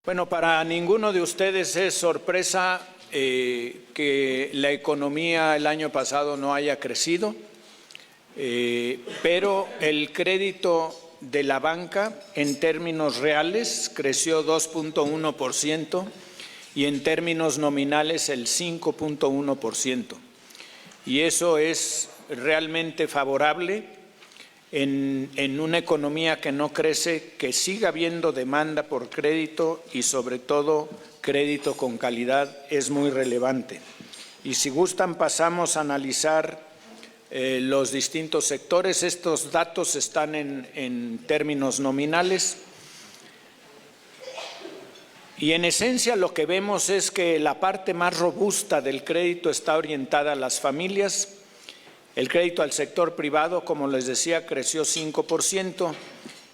Bueno, para ninguno de ustedes es sorpresa que la economía el año pasado no haya crecido, pero el crédito de la banca en términos reales creció 2.1% y en términos nominales el 5.1%. Y eso es realmente favorable en una economía que no crece, que siga habiendo demanda por crédito y sobre todo crédito con calidad es muy relevante. Y si gustan pasamos a analizar los distintos sectores. Estos datos están en términos nominales. Y en esencia lo que vemos es que la parte más robusta del crédito está orientada a las familias. El crédito al sector privado, como les decía, creció 5%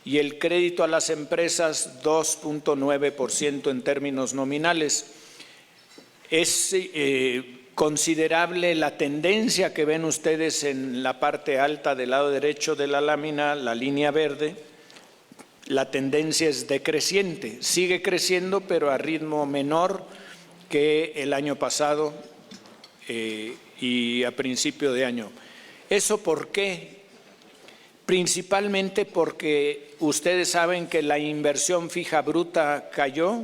y el crédito a las empresas 2.9% en términos nominales. Es considerable la tendencia que ven ustedes en la parte alta del lado derecho de la lámina, la línea verde. La tendencia es decreciente, sigue creciendo pero a ritmo menor que el año pasado y a principio de año. ¿Eso por qué? Principalmente porque ustedes saben que la inversión fija bruta cayó,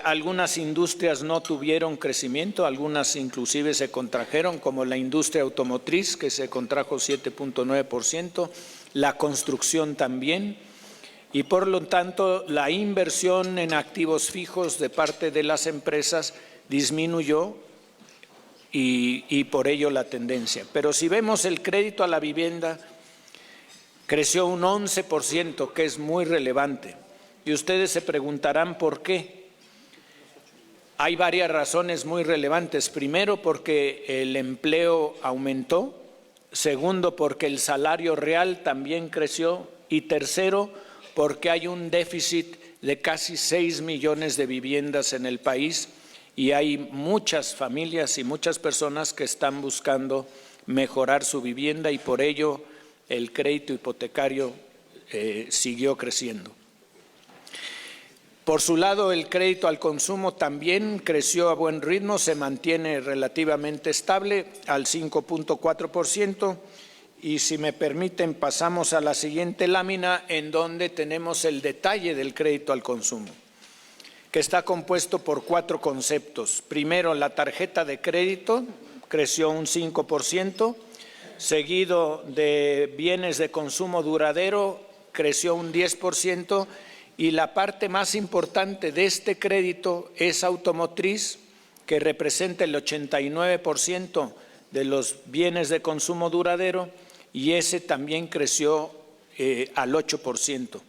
algunas industrias no tuvieron crecimiento, algunas inclusive se contrajeron, como la industria automotriz, que se contrajo 7.9%, la construcción también, y por lo tanto la inversión en activos fijos de parte de las empresas disminuyó y por ello la tendencia. Pero si vemos el crédito a la vivienda, creció un 11%, que es muy relevante. Y ustedes se preguntarán por qué. Hay varias razones muy relevantes. Primero, porque el empleo aumentó. Segundo, porque el salario real también creció. Y tercero, porque hay un déficit de casi 6 millones de viviendas en el país y hay muchas familias y muchas personas que están buscando mejorar su vivienda y por ello el crédito hipotecario siguió creciendo. Por su lado, el crédito al consumo también creció a buen ritmo, se mantiene relativamente estable al 5.4%. Y si me permiten, pasamos a la siguiente lámina en donde tenemos el detalle del crédito al consumo, que está compuesto por 4 conceptos. Primero, la tarjeta de crédito creció un 5%, seguido de bienes de consumo duradero, creció un 10%, y la parte más importante de este crédito es automotriz, que representa el 89% de los bienes de consumo duradero, y ese también creció al 8%.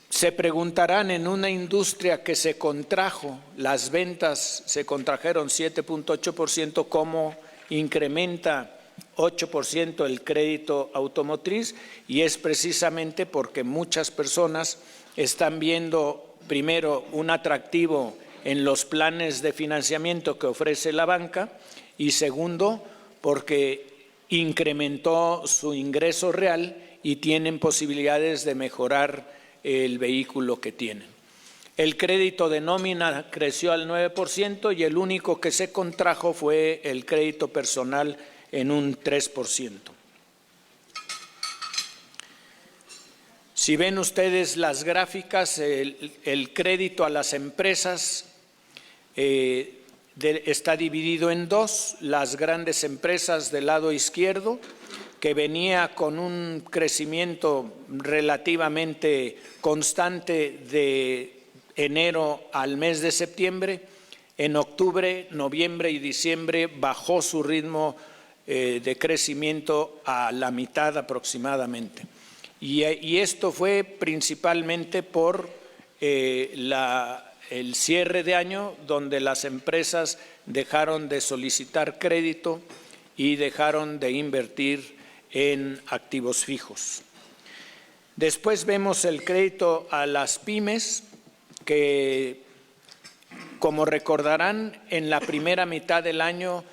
Se preguntarán, en una industria que se contrajo, las ventas se contrajeron 7.8%, ¿cómo incrementa 8% el crédito automotriz? Y es precisamente porque muchas personas están viendo, primero, un atractivo en los planes de financiamiento que ofrece la banca y segundo, porque incrementó su ingreso real y tienen posibilidades de mejorar el vehículo que tienen. El crédito de nómina creció al 9% y el único que se contrajo fue el crédito personal en un 3%. Si ven ustedes las gráficas, el crédito a las empresas está dividido en dos: las grandes empresas del lado izquierdo, que venía con un crecimiento relativamente constante de enero al mes de septiembre. En octubre, noviembre y diciembre bajó su ritmo de crecimiento a la mitad aproximadamente. Y esto fue principalmente por el cierre de año, donde las empresas dejaron de solicitar crédito y dejaron de invertir en activos fijos. Después vemos el crédito a las pymes, que, como recordarán, en la primera mitad del año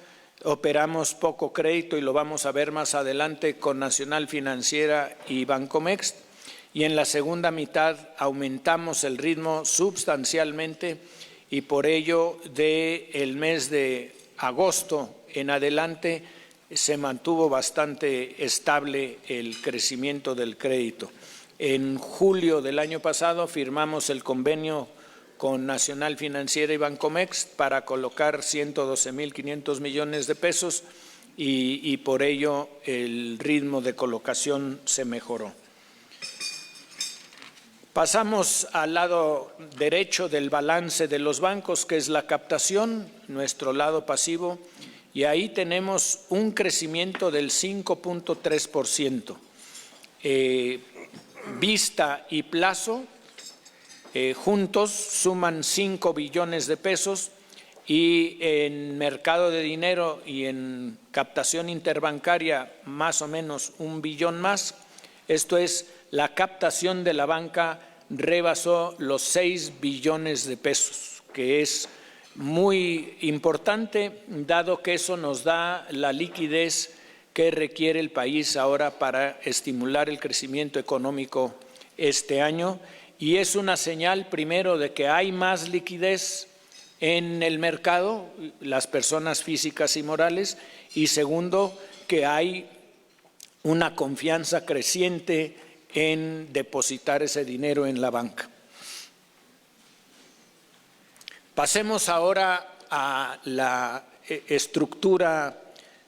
operamos poco crédito y lo vamos a ver más adelante con Nacional Financiera y Bancomext. y en la segunda mitad aumentamos el ritmo sustancialmente y por ello del mes de agosto en adelante se mantuvo bastante estable el crecimiento del crédito. En julio del año pasado firmamos el convenio con Nacional Financiera y Bancomext para colocar 112.500 millones de pesos y por ello el ritmo de colocación se mejoró. Pasamos al lado derecho del balance de los bancos, que es la captación, nuestro lado pasivo, y ahí tenemos un crecimiento del 5.3%. Vista y plazo juntos suman 5 billones de pesos y en mercado de dinero y en captación interbancaria más o menos 1 billón más. Esto es, la captación de la banca rebasó los 6 billones de pesos, que es muy importante, dado que eso nos da la liquidez que requiere el país ahora para estimular el crecimiento económico este año. Y es una señal, primero, de que hay más liquidez en el mercado, las personas físicas y morales, y segundo, que hay una confianza creciente en depositar ese dinero en la banca. Pasemos ahora a la estructura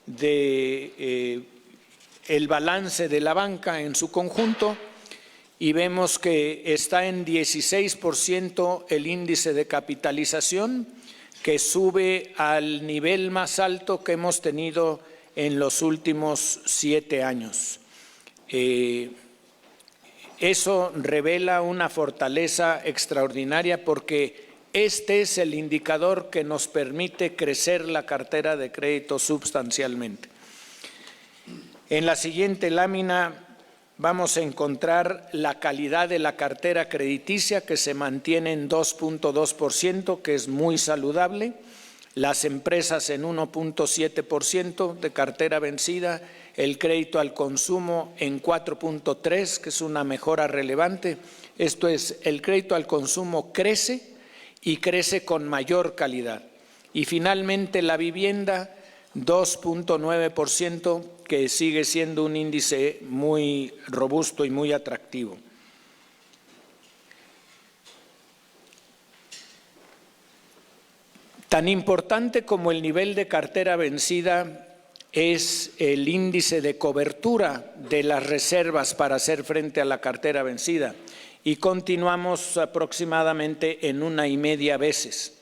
de el balance de la banca en su conjunto y vemos que está en 16% el índice de capitalización, que sube al nivel más alto que hemos tenido en los últimos 7 años. Eso revela una fortaleza extraordinaria porque este es el indicador que nos permite crecer la cartera de crédito sustancialmente. En la siguiente lámina vamos a encontrar la calidad de la cartera crediticia, que se mantiene en 2.2%, que es muy saludable. Las empresas en 1.7% de cartera vencida, el crédito al consumo en 4.3%, que es una mejora relevante. Esto es, el crédito al consumo crece y crece con mayor calidad. Y finalmente la vivienda, 2.9%, que sigue siendo un índice muy robusto y muy atractivo. Tan importante como el nivel de cartera vencida es el índice de cobertura de las reservas para hacer frente a la cartera vencida. Y continuamos aproximadamente en 1,5 veces,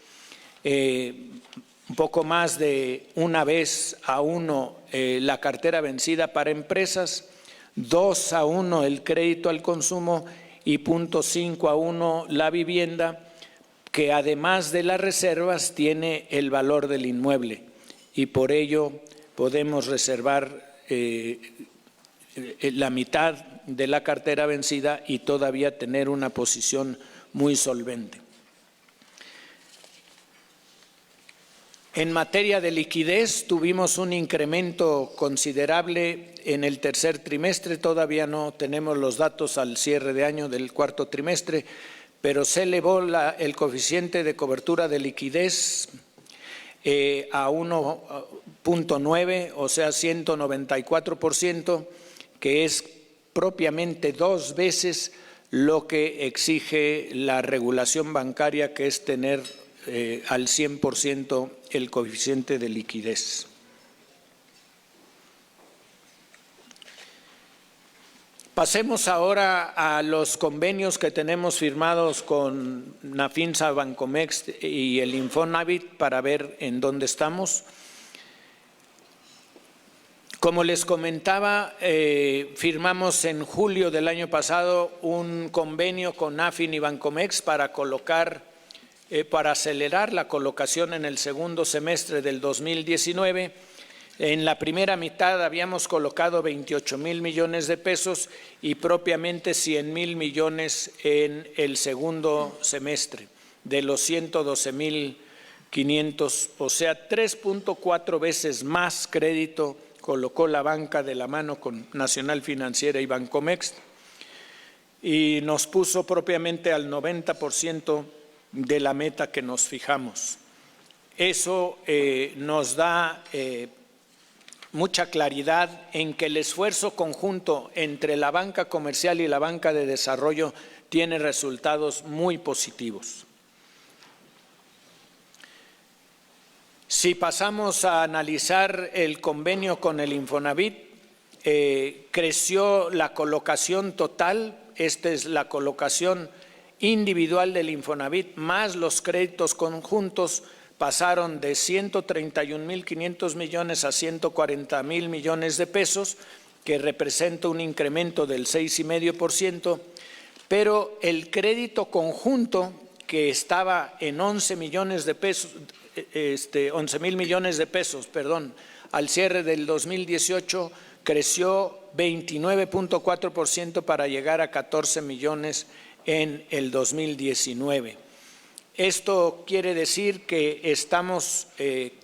un poco más de 1 vez a 1 la cartera vencida para empresas, 2 a 1 el crédito al consumo y 0.5 a 1 la vivienda, que además de las reservas tiene el valor del inmueble y por ello podemos reservar la mitad de la cartera vencida y todavía tener una posición muy solvente. En materia de liquidez tuvimos un incremento considerable en el tercer trimestre, todavía no tenemos los datos al cierre de año del cuarto trimestre, pero se elevó el coeficiente de cobertura de liquidez a 1.9, o sea 194%, que es propiamente 2 veces lo que exige la regulación bancaria, que es tener al 100% el coeficiente de liquidez. Pasemos ahora a los convenios que tenemos firmados con Nafinsa, Bancomext y el Infonavit para ver en dónde estamos. Como les comentaba, firmamos en julio del año pasado un convenio con Nafin y Bancomext para acelerar la colocación en el segundo semestre del 2019. En la primera mitad habíamos colocado 28,000 millones de pesos y propiamente 100,000 millones en el segundo semestre, de los 112,500, o sea, 3.4 veces más crédito colocó la banca de la mano con Nacional Financiera y Bancomext. y nos puso propiamente al 90% de la meta que nos fijamos. Eso nos da mucha claridad en que el esfuerzo conjunto entre la banca comercial y la banca de desarrollo tiene resultados muy positivos. Si pasamos a analizar el convenio con el Infonavit, creció la colocación total, esta es la colocación individual del Infonavit, más los créditos conjuntos, pasaron de 131.500 millones a 140.000 millones de pesos, que representa un incremento del 6,5%, pero el crédito conjunto, que estaba en 11 millones de pesos, 11.000 millones de pesos, perdón, al cierre del 2018, creció 29,4% para llegar a 14 millones en el 2019. Esto quiere decir que estamos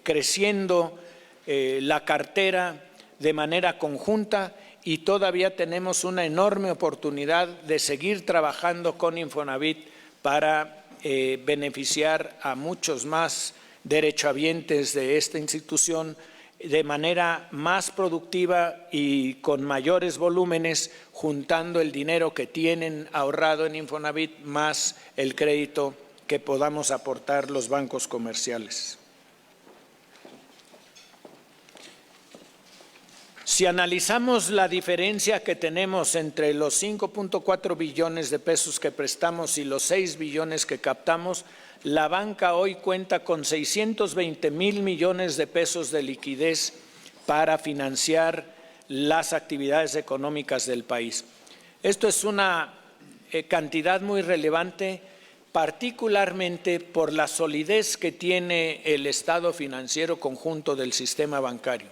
creciendo la cartera de manera conjunta y todavía tenemos una enorme oportunidad de seguir trabajando con Infonavit para beneficiar a muchos más derechohabientes de esta institución de manera más productiva y con mayores volúmenes, juntando el dinero que tienen ahorrado en Infonavit más el crédito que podamos aportar los bancos comerciales. Si analizamos la diferencia que tenemos entre los 5,4 billones de pesos que prestamos y los 6 billones que captamos, la banca hoy cuenta con 620,000 millones de pesos de liquidez para financiar las actividades económicas del país. Esto es una cantidad muy relevante, particularmente por la solidez que tiene el estado financiero conjunto del sistema bancario.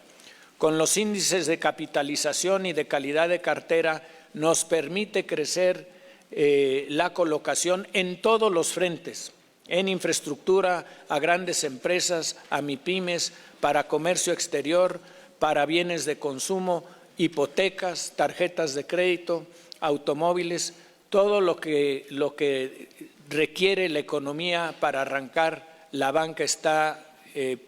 Con los índices de capitalización y de calidad de cartera nos permite crecer la colocación en todos los frentes, en infraestructura, a grandes empresas, a MIPYMES, para comercio exterior, para bienes de consumo, hipotecas, tarjetas de crédito, automóviles, todo lo que requiere la economía para arrancar. La banca está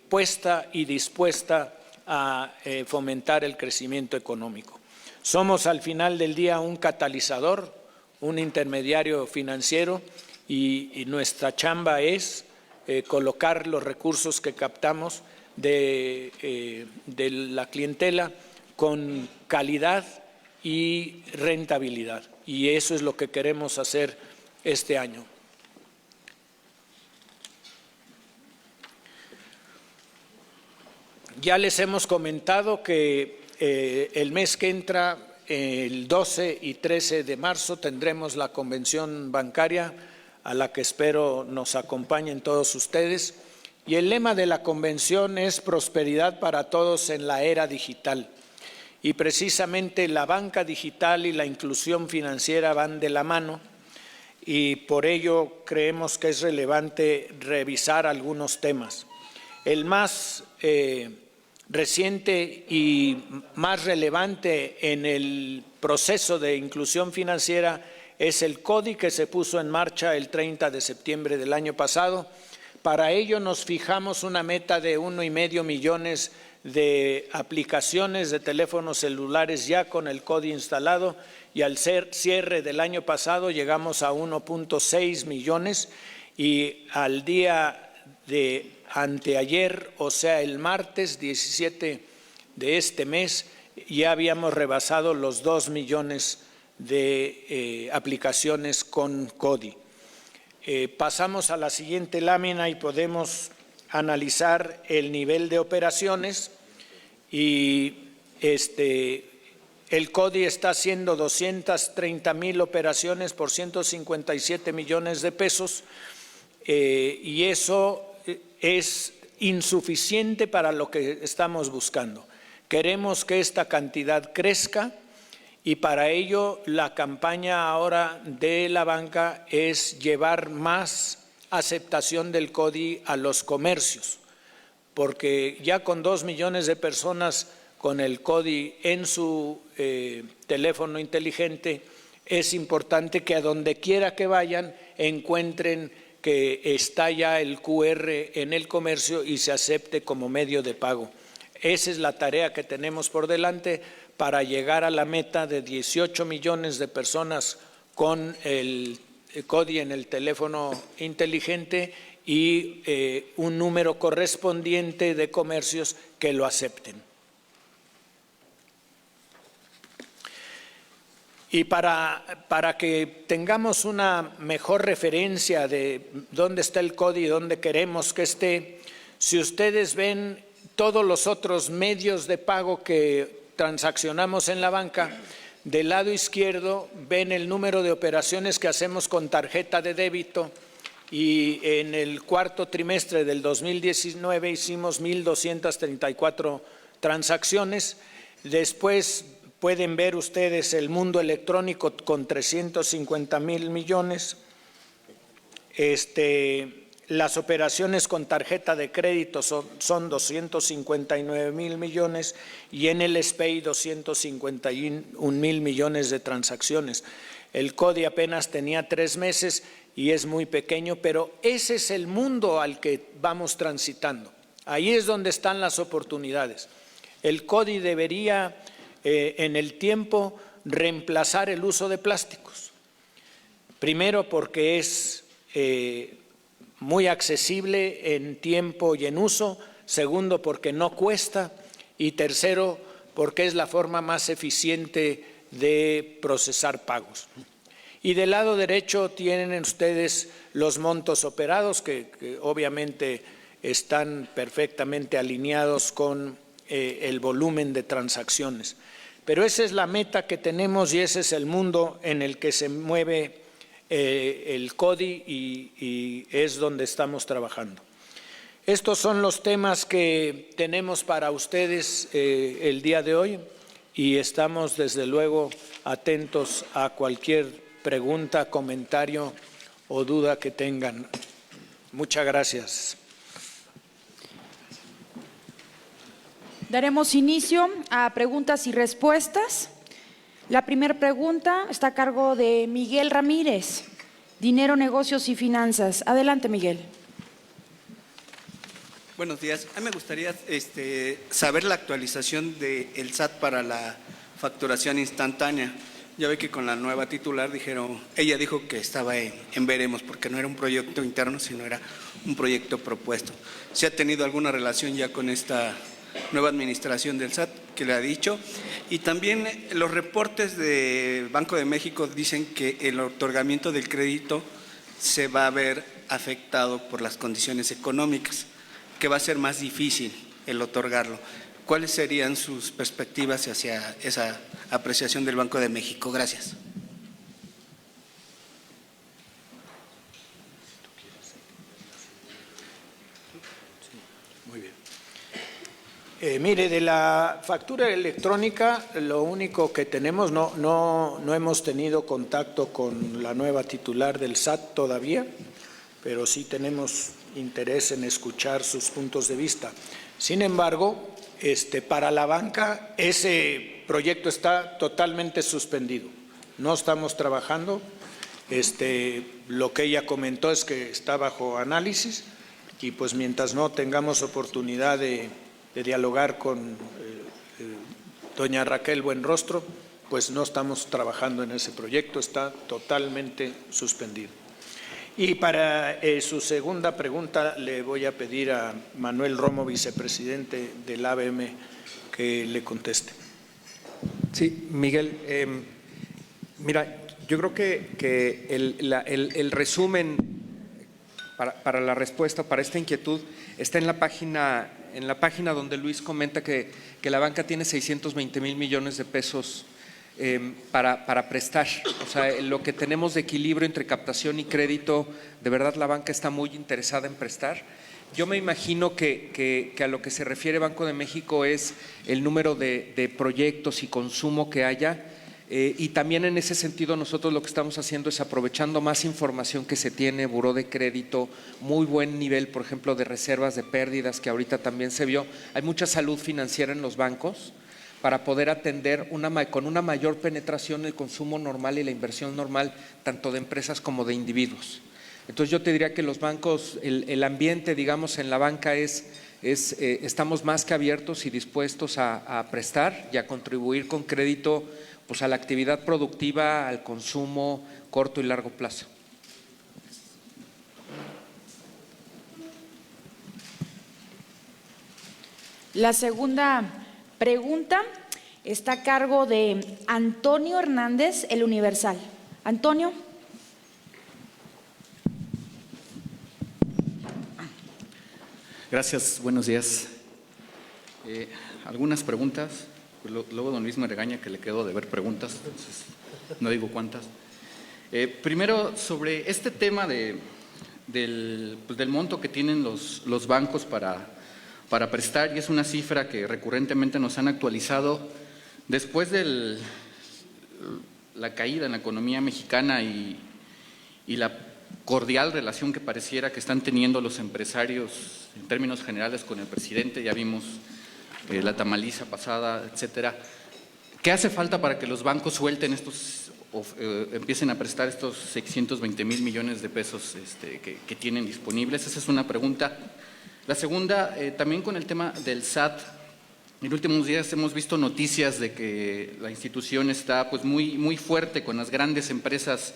puesta y dispuesta a fomentar el crecimiento económico. Somos al final del día un catalizador, un intermediario financiero y nuestra chamba es colocar los recursos que captamos de la clientela con calidad y rentabilidad, y eso es lo que queremos hacer este año. Ya les hemos comentado que el mes que entra, el 12 y 13 de marzo, tendremos la convención bancaria a la que espero nos acompañen todos ustedes. Y el lema de la convención es prosperidad para todos en la era digital. Y precisamente la banca digital y la inclusión financiera van de la mano y por ello creemos que es relevante revisar algunos temas. El más reciente y más relevante en el proceso de inclusión financiera es el CODI, que se puso en marcha el 30 de septiembre del año pasado. Para ello nos fijamos una meta de 1,5 millones de aplicaciones de teléfonos celulares ya con el CODI instalado, y al cierre del año pasado llegamos a 1,6 millones y al día de anteayer, o sea el martes 17 de este mes, ya habíamos rebasado los 2 millones de aplicaciones con CODI. Pasamos a la siguiente lámina y podemos analizar el nivel de operaciones y el CODI está haciendo 230,000 operaciones por 157 millones de pesos y eso es insuficiente para lo que estamos buscando. Queremos que esta cantidad crezca y para ello la campaña ahora de la banca es llevar más aceptación del CODI a los comercios, porque ya con 2 millones de personas con el CODI en su teléfono inteligente es importante que a donde quiera que vayan encuentren que está ya el QR en el comercio y se acepte como medio de pago. Esa es la tarea que tenemos por delante para llegar a la meta de 18 millones de personas con el CODI en el teléfono inteligente y un número correspondiente de comercios que lo acepten. Y para que tengamos una mejor referencia de dónde está el CODI y dónde queremos que esté, si ustedes ven todos los otros medios de pago que transaccionamos en la banca, del lado izquierdo ven el número de operaciones que hacemos con tarjeta de débito y en el cuarto trimestre del 2019 hicimos 1,234 transacciones. Después pueden ver ustedes el mundo electrónico con 350,000 millones. Las operaciones con tarjeta de crédito son 259,000 millones y en el SPEI 251,000 millones de transacciones. El CODI apenas tenía 3 meses y es muy pequeño, pero ese es el mundo al que vamos transitando. Ahí es donde están las oportunidades. El CODI debería en el tiempo reemplazar el uso de plásticos. Primero porque es muy accesible en tiempo y en uso, segundo porque no cuesta y tercero porque es la forma más eficiente de procesar pagos. Y del lado derecho tienen ustedes los montos operados que obviamente están perfectamente alineados con el volumen de transacciones. Pero esa es la meta que tenemos y ese es el mundo en el que se mueve el CODI y es donde estamos trabajando. Estos son los temas que tenemos para ustedes el día de hoy y estamos desde luego atentos a cualquier pregunta, comentario o duda que tengan. Muchas gracias. Daremos inicio a preguntas y respuestas. La primera pregunta está a cargo de Miguel Ramírez, Dinero, Negocios y Finanzas. Adelante, Miguel. Buenos días. A mí me gustaría saber la actualización del SAT para la facturación instantánea. Ya ve que con la nueva titular ella dijo que estaba en veremos, porque no era un proyecto interno, sino era un proyecto propuesto. ¿Se ha tenido alguna relación ya con esta nueva administración del SAT que le ha dicho? Y también los reportes de Banco de México dicen que el otorgamiento del crédito se va a ver afectado por las condiciones económicas, que va a ser más difícil el otorgarlo. ¿Cuáles serían sus perspectivas hacia esa apreciación del Banco de México? Gracias. Muy bien. Mire, de la factura electrónica, lo único que tenemos, no hemos tenido contacto con la nueva titular del SAT todavía, pero sí tenemos interés en escuchar sus puntos de vista. Sin embargo, para la banca ese proyecto está totalmente suspendido. No estamos trabajando. Lo que ella comentó es que está bajo análisis y pues mientras no tengamos oportunidad de dialogar con doña Raquel Buenrostro, pues no estamos trabajando en ese proyecto, está totalmente suspendido. Y para su segunda pregunta le voy a pedir a Manuel Romo, vicepresidente del ABM, que le conteste. Sí, Miguel, mira, yo creo que el resumen para la respuesta, para esta inquietud, está en la página donde Luis comenta que la banca tiene 620,000 millones de pesos para prestar. O sea, lo que tenemos de equilibrio entre captación y crédito, de verdad la banca está muy interesada en prestar. Yo me imagino que a lo que se refiere Banco de México es el número de proyectos y consumo que haya, y también en ese sentido nosotros lo que estamos haciendo es aprovechando más información que se tiene, buró de crédito, muy buen nivel, por ejemplo, de reservas de pérdidas que ahorita también se vio. Hay mucha salud financiera en los bancos, para poder atender con una mayor penetración el consumo normal y la inversión normal, tanto de empresas como de individuos. Entonces yo te diría que los bancos, el ambiente, digamos, en la banca estamos más que abiertos y dispuestos a prestar y a contribuir con crédito pues, a la actividad productiva, al consumo corto y largo plazo. La segunda pregunta está a cargo de Antonio Hernández, El Universal. Antonio. Gracias, buenos días. Algunas preguntas, pues luego don Luis me regaña que le quedo de ver preguntas, entonces no digo cuántas. Primero, sobre este tema del monto que tienen los bancos para prestar, y es una cifra que recurrentemente nos han actualizado después de la caída en la economía mexicana y la cordial relación que pareciera que están teniendo los empresarios en términos generales con el presidente. Ya vimos la tamaliza pasada, etcétera. ¿Qué hace falta para que los bancos suelten empiecen a prestar estos 620,000 millones de pesos que tienen disponibles? Esa es una pregunta. La segunda, también con el tema del SAT. En los últimos días hemos visto noticias de que la institución está pues muy fuerte con las grandes empresas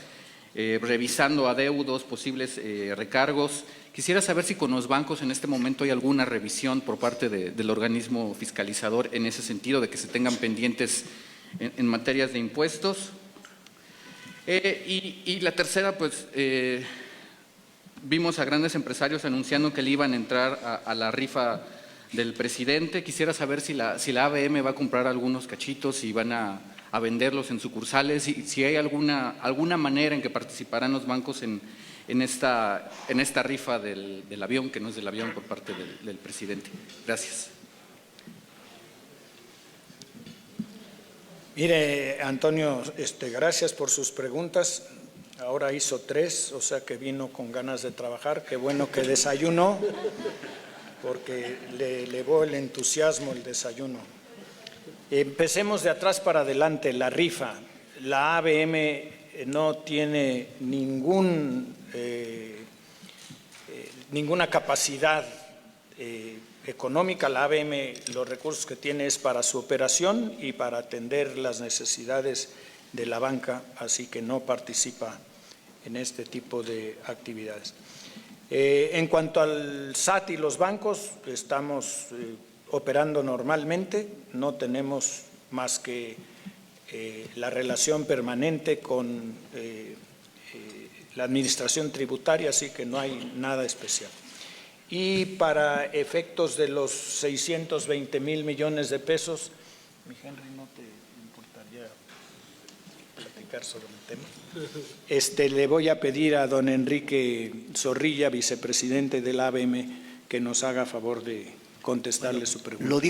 revisando adeudos, posibles recargos. Quisiera saber si con los bancos en este momento hay alguna revisión por parte del organismo fiscalizador en ese sentido, de que se tengan pendientes en materias de impuestos. Y la tercera, pues vimos a grandes empresarios anunciando que le iban a entrar a la rifa del presidente. Quisiera saber si la ABM va a comprar algunos cachitos y van a venderlos en sucursales, y si hay alguna manera en que participarán los bancos en esta rifa del avión, que no es del avión, por parte del presidente. Gracias. Mire, Antonio, gracias por sus preguntas. Ahora hizo 3, o sea que vino con ganas de trabajar. Qué bueno que desayunó, porque le elevó el entusiasmo el desayuno. Empecemos de atrás para adelante, la rifa. La ABM no tiene ninguna capacidad económica. La ABM, los recursos que tiene es para su operación y para atender las necesidades de la banca, así que no participa en este tipo de actividades. En cuanto al SAT y los bancos, estamos operando normalmente, no tenemos más que la relación permanente con la administración tributaria, así que no hay nada especial. Y para efectos de los 620,000 millones de pesos, mi Henry, ¿no te importaría platicar sobre el tema? Le voy a pedir a don Enrique Zorrilla, vicepresidente del ABM, que nos haga favor de contestarle su pregunta. Lo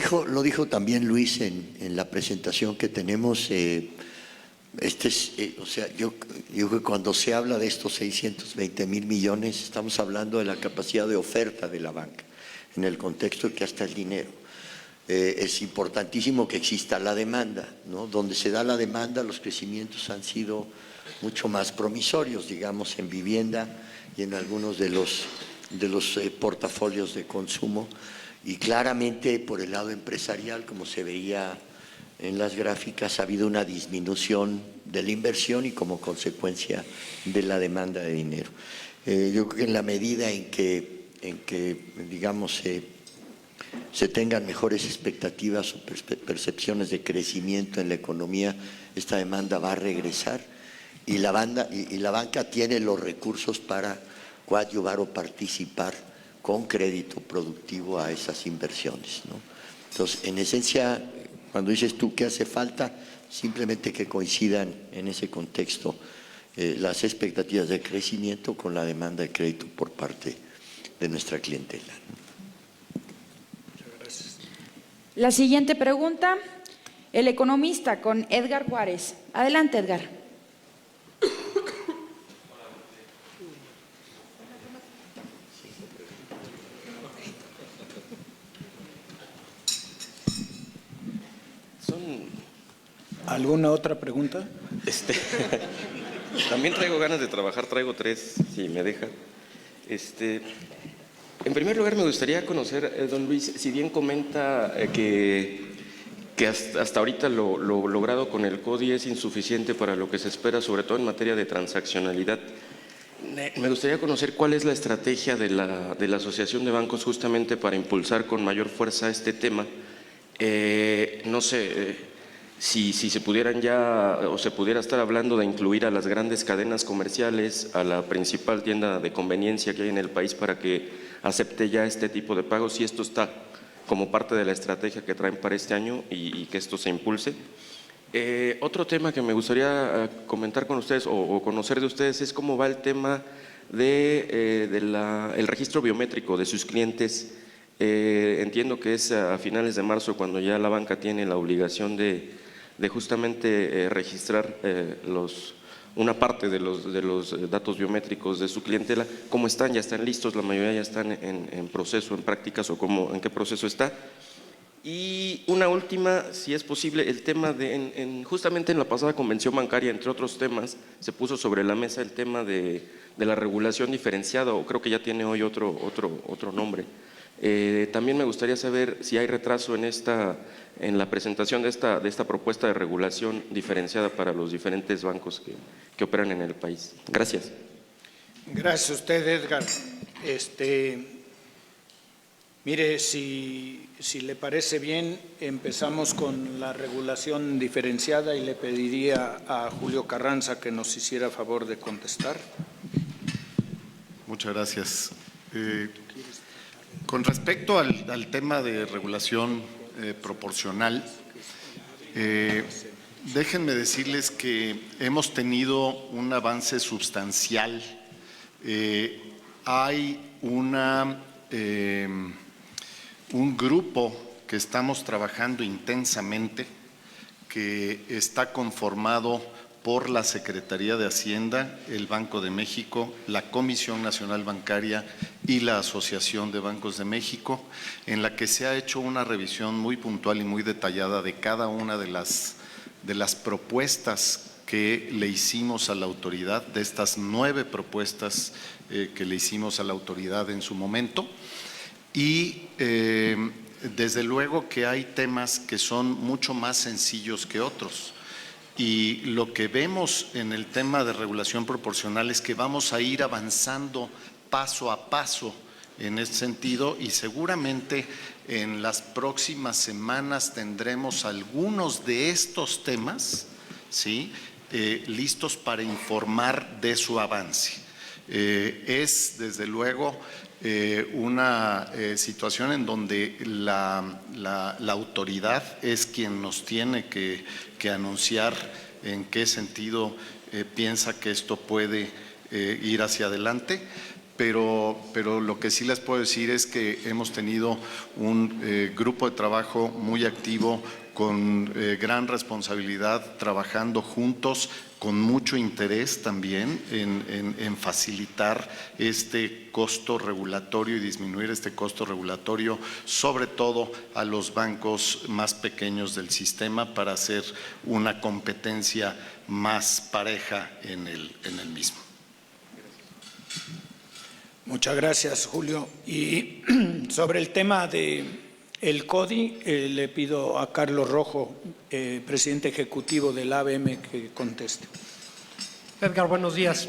dijo también Luis en la presentación que tenemos. O sea, yo creo que cuando se habla de estos 620,000 millones, estamos hablando de la capacidad de oferta de la banca, en el contexto de que hasta el dinero. Es importantísimo que exista la demanda, ¿no? Donde se da la demanda, los crecimientos han sido mucho más promisorios, digamos, en vivienda y en algunos de los portafolios de consumo. Y claramente por el lado empresarial, como se veía en las gráficas, ha habido una disminución de la inversión y como consecuencia de la demanda de dinero. Yo creo que en la medida en que digamos, se tengan mejores expectativas o percepciones de crecimiento en la economía, esta demanda va a regresar y la banca tiene los recursos para coadyuvar o participar con crédito productivo a esas inversiones, ¿no? Entonces, en esencia, cuando dices tú qué hace falta, simplemente que coincidan en ese contexto las expectativas de crecimiento con la demanda de crédito por parte de nuestra clientela. Muchas gracias. La siguiente pregunta, el economista con Edgar Juárez. Adelante, Edgar. Son ¿Alguna otra pregunta? También traigo ganas de trabajar, traigo 3, si me dejan. En primer lugar, me gustaría conocer, don Luis, si bien comenta que hasta ahorita lo logrado con el CODI es insuficiente para lo que se espera, sobre todo en materia de transaccionalidad. Me gustaría conocer cuál es la estrategia de la Asociación de Bancos justamente para impulsar con mayor fuerza este tema. No sé si se pudieran ya, o se pudiera estar hablando de incluir a las grandes cadenas comerciales, a la principal tienda de conveniencia que hay en el país para que acepte ya este tipo de pagos, si esto está como parte de la estrategia que traen para este año y que esto se impulse. Otro tema que me gustaría comentar con ustedes o conocer de ustedes es cómo va el tema el registro biométrico de sus clientes. Entiendo que es a finales de marzo cuando ya la banca tiene la obligación de justamente registrar una parte de los datos biométricos de su clientela. ¿Cómo están? ¿Ya están listos? ¿La mayoría ya están en proceso, en prácticas o en qué proceso está? Y una última, si es posible, el tema justamente en la pasada convención bancaria, entre otros temas, se puso sobre la mesa el tema de la regulación diferenciada, o creo que ya tiene hoy otro nombre. También me gustaría saber si hay retraso en la presentación de esta propuesta de regulación diferenciada para los diferentes bancos que operan en el país. Gracias. Gracias a usted, Edgar. Mire, si le parece bien, empezamos con la regulación diferenciada y le pediría a Julio Carranza que nos hiciera favor de contestar. Muchas gracias. Con respecto al tema de regulación proporcional, déjenme decirles que hemos tenido un avance sustancial. Hay un grupo que estamos trabajando intensamente, que está conformado por la Secretaría de Hacienda, el Banco de México, la Comisión Nacional Bancaria y la Asociación de Bancos de México, en la que se ha hecho una revisión muy puntual y muy detallada de cada una de las propuestas que le hicimos a la autoridad, de estas 9 propuestas que le hicimos a la autoridad en su momento. Y desde luego que hay temas que son mucho más sencillos que otros. Y lo que vemos en el tema de regulación proporcional es que vamos a ir avanzando paso a paso en este sentido, y seguramente en las próximas semanas tendremos algunos de estos temas, ¿sí?, listos para informar de su avance. Es desde luego una situación en donde la autoridad es quien nos tiene que anunciar en qué sentido piensa que esto puede ir hacia adelante, pero lo que sí les puedo decir es que hemos tenido un grupo de trabajo muy activo, con gran responsabilidad, trabajando juntos, con mucho interés también en facilitar este costo regulatorio y disminuir este costo regulatorio, sobre todo a los bancos más pequeños del sistema, para hacer una competencia más pareja en el mismo. Muchas gracias, Julio. Y sobre el tema del CODI, le pido a Carlos Rojo, presidente ejecutivo del ABM, que conteste. Edgar, buenos días.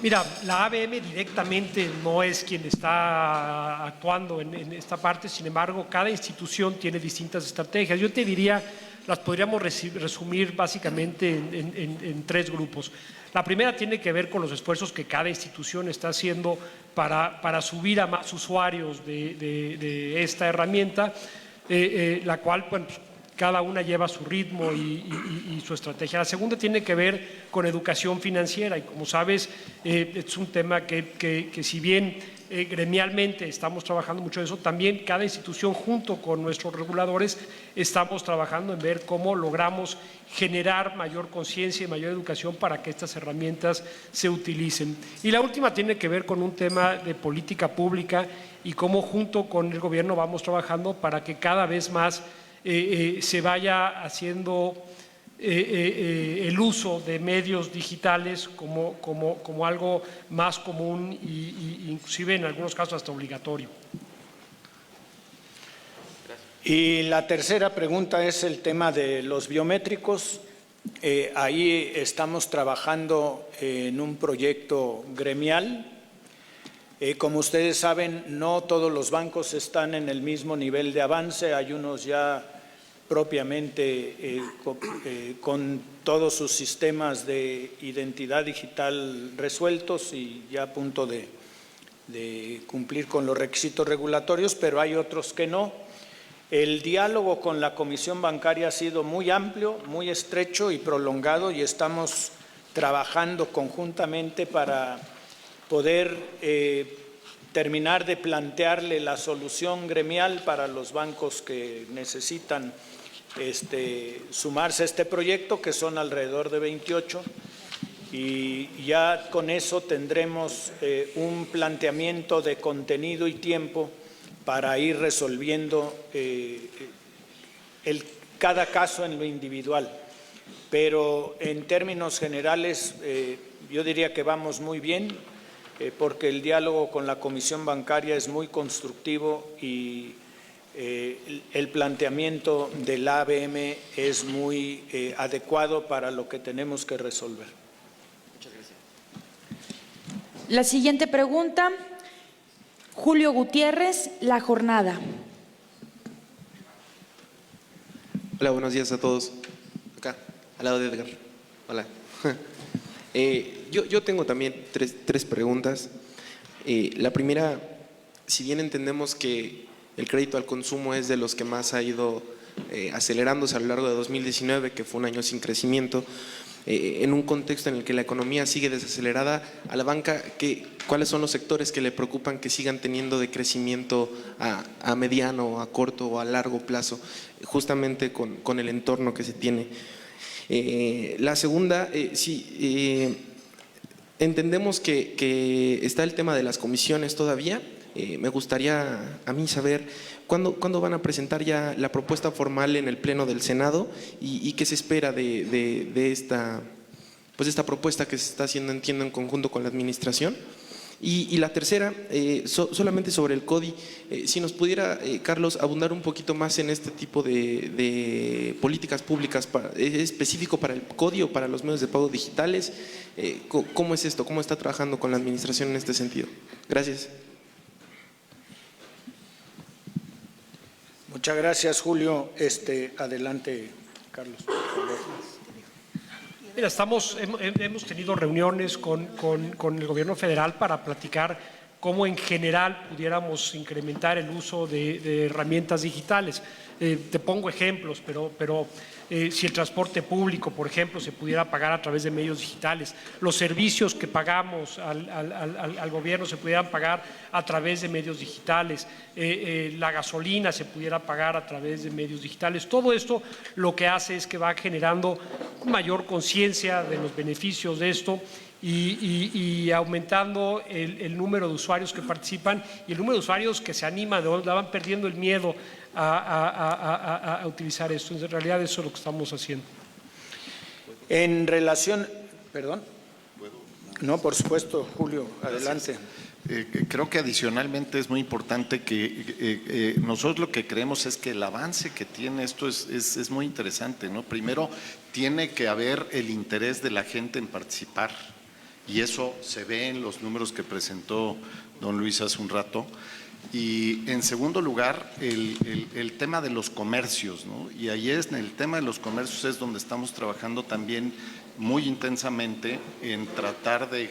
Mira, la ABM directamente no es quien está actuando en esta parte, sin embargo, cada institución tiene distintas estrategias. Yo te diría, las podríamos resumir básicamente en 3 grupos. La primera tiene que ver con los esfuerzos que cada institución está haciendo para subir a más usuarios de esta herramienta, la cual, bueno, cada una lleva su ritmo y su estrategia. La segunda tiene que ver con educación financiera, y como sabes, es un tema que si bien gremialmente estamos trabajando mucho en eso, también cada institución junto con nuestros reguladores estamos trabajando en ver cómo logramos generar mayor conciencia y mayor educación para que estas herramientas se utilicen. Y la última tiene que ver con un tema de política pública y cómo junto con el gobierno vamos trabajando para que cada vez más se vaya haciendo el uso de medios digitales como algo más común e inclusive en algunos casos hasta obligatorio. Y la tercera pregunta es el tema de los biométricos. Ahí estamos trabajando en un proyecto gremial. Como ustedes saben, no todos los bancos están en el mismo nivel de avance. Hay unos ya propiamente con todos sus sistemas de identidad digital resueltos y ya a punto de cumplir con los requisitos regulatorios, pero hay otros que no. El diálogo con la Comisión Bancaria ha sido muy amplio, muy estrecho y prolongado, y estamos trabajando conjuntamente para poder terminar de plantearle la solución gremial para los bancos que necesitan sumarse a este proyecto, que son alrededor de 28, y ya con eso tendremos un planteamiento de contenido y tiempo para ir resolviendo cada caso en lo individual. Pero en términos generales, yo diría que vamos muy bien, porque el diálogo con la Comisión Bancaria es muy constructivo y el planteamiento del ABM es muy adecuado para lo que tenemos que resolver. Muchas gracias. La siguiente pregunta, Julio Gutiérrez, La Jornada. Hola, buenos días a todos. Acá, al lado de Edgar. Hola. Yo tengo también tres preguntas. La primera, si bien entendemos que el crédito al consumo es de los que más ha ido acelerándose a lo largo de 2019, que fue un año sin crecimiento, en un contexto en el que la economía sigue desacelerada, a la banca, ¿cuáles son los sectores que le preocupan que sigan teniendo de crecimiento a mediano, a corto o a largo plazo, justamente con el entorno que se tiene? La segunda, entendemos que está el tema de las comisiones todavía. Me gustaría a mí saber cuándo van a presentar ya la propuesta formal en el Pleno del Senado y qué se espera de esta propuesta que se está haciendo, entiendo, en conjunto con la administración. Y la tercera, solamente sobre el CODI, si nos pudiera, Carlos, abundar un poquito más en este tipo de políticas públicas, ¿es específico para el CODI o para los medios de pago digitales? ¿Cómo es esto? ¿Cómo está trabajando con la administración en este sentido? Gracias. Muchas gracias, Julio. Adelante, Carlos, por favor. Mira, hemos tenido reuniones con el gobierno federal para platicar cómo en general pudiéramos incrementar el uso de herramientas digitales. Te pongo ejemplos, pero si el transporte público, por ejemplo, se pudiera pagar a través de medios digitales, los servicios que pagamos al gobierno se pudieran pagar a través de medios digitales, la gasolina se pudiera pagar a través de medios digitales. Todo esto lo que hace es que va generando mayor conciencia de los beneficios de esto y aumentando el número de usuarios que participan y el número de usuarios que se animan, van perdiendo el miedo a utilizar esto. En realidad eso es lo que estamos haciendo. En relación, perdón. No, por supuesto, Julio, adelante. Creo que adicionalmente es muy importante que nosotros lo que creemos es que el avance que tiene esto es muy interesante, ¿no? Primero, tiene que haber el interés de la gente en participar, y eso se ve en los números que presentó don Luis hace un rato. Y en segundo lugar, el tema de los comercios, ¿no? Y ahí en el tema de los comercios es donde estamos trabajando también muy intensamente en tratar de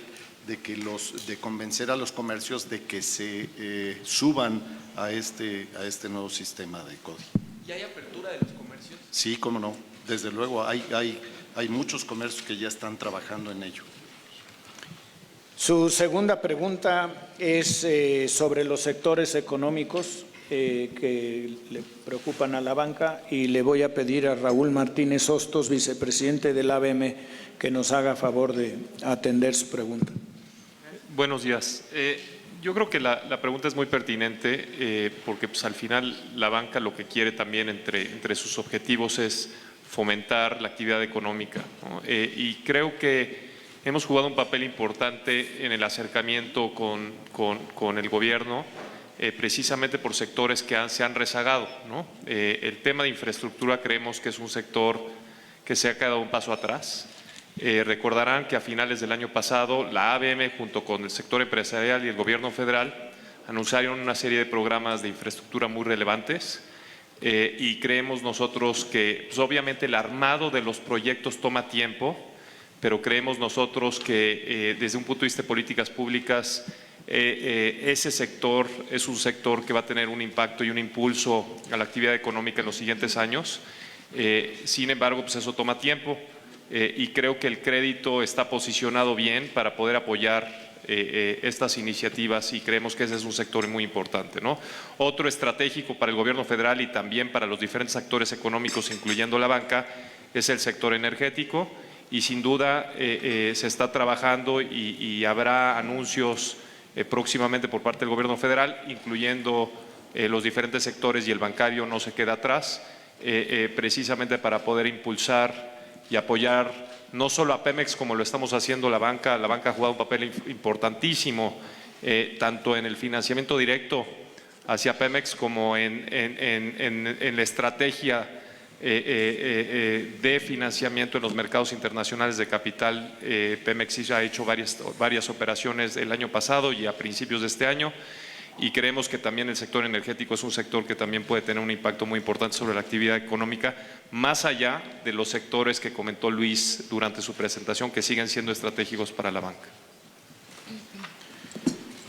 convencer a los comercios de que se suban a este nuevo sistema de CODI. ¿Y hay apertura de los comercios? Sí, cómo no. Desde luego, hay muchos comercios que ya están trabajando en ello. Su segunda pregunta es sobre los sectores económicos que le preocupan a la banca, y le voy a pedir a Raúl Martínez Hostos, vicepresidente del ABM, que nos haga favor de atender su pregunta. Buenos días. Yo creo que la pregunta es muy pertinente porque pues, al final la banca lo que quiere también entre sus objetivos es fomentar la actividad económica, ¿no? Y creo que hemos jugado un papel importante en el acercamiento con el gobierno, precisamente por sectores que se han rezagado, ¿no? El tema de infraestructura creemos que es un sector que se ha quedado un paso atrás. Recordarán que a finales del año pasado la ABM junto con el sector empresarial y el gobierno federal anunciaron una serie de programas de infraestructura muy relevantes y creemos nosotros que pues obviamente el armado de los proyectos toma tiempo, pero creemos nosotros que desde un punto de vista de políticas públicas ese sector es un sector que va a tener un impacto y un impulso a la actividad económica en los siguientes años. Sin embargo, pues eso toma tiempo y creo que el crédito está posicionado bien para poder apoyar estas iniciativas y creemos que ese es un sector muy importante, ¿no? Otro estratégico para el gobierno federal y también para los diferentes actores económicos, incluyendo la banca, es el sector energético y sin duda se está trabajando y habrá anuncios próximamente por parte del gobierno federal, incluyendo los diferentes sectores y el bancario no se queda atrás, precisamente para poder impulsar y apoyar no solo a Pemex como lo estamos haciendo la banca ha jugado un papel importantísimo tanto en el financiamiento directo hacia Pemex como en la estrategia de financiamiento en los mercados internacionales de capital. Pemex ya ha hecho varias operaciones el año pasado y a principios de este año y creemos que también el sector energético es un sector que también puede tener un impacto muy importante sobre la actividad económica, más allá de los sectores que comentó Luis durante su presentación, que siguen siendo estratégicos para la banca.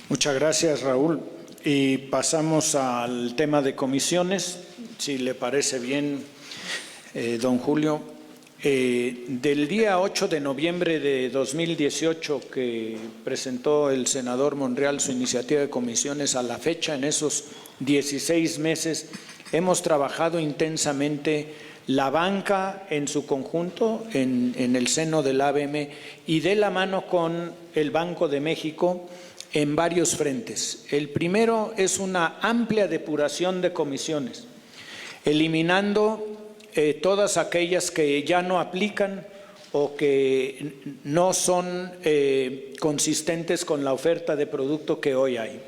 Muchas gracias, Raúl. Y pasamos al tema de comisiones, si le parece bien, don Julio. Del día 8 de noviembre de 2018 que presentó el senador Monreal su iniciativa de comisiones a la fecha, en esos 16 meses, hemos trabajado intensamente la banca en su conjunto, en el seno del ABM y de la mano con el Banco de México en varios frentes. El primero es una amplia depuración de comisiones, eliminando todas aquellas que ya no aplican o que no son consistentes con la oferta de producto que hoy hay.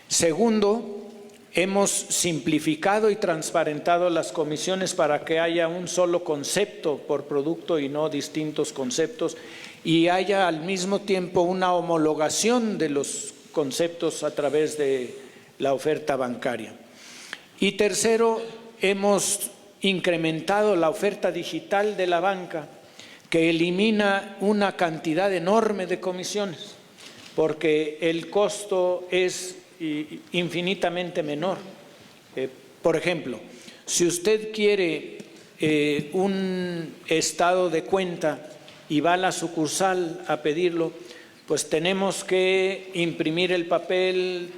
Segundo, hemos simplificado y transparentado las comisiones para que haya un solo concepto por producto y no distintos conceptos y haya al mismo tiempo una homologación de los conceptos a través de la oferta bancaria. Y tercero, hemos incrementado la oferta digital de la banca, que elimina una cantidad enorme de comisiones, porque el costo es infinitamente menor. Por ejemplo, si usted quiere un estado de cuenta y va a la sucursal a pedirlo, pues tenemos que imprimir el papel,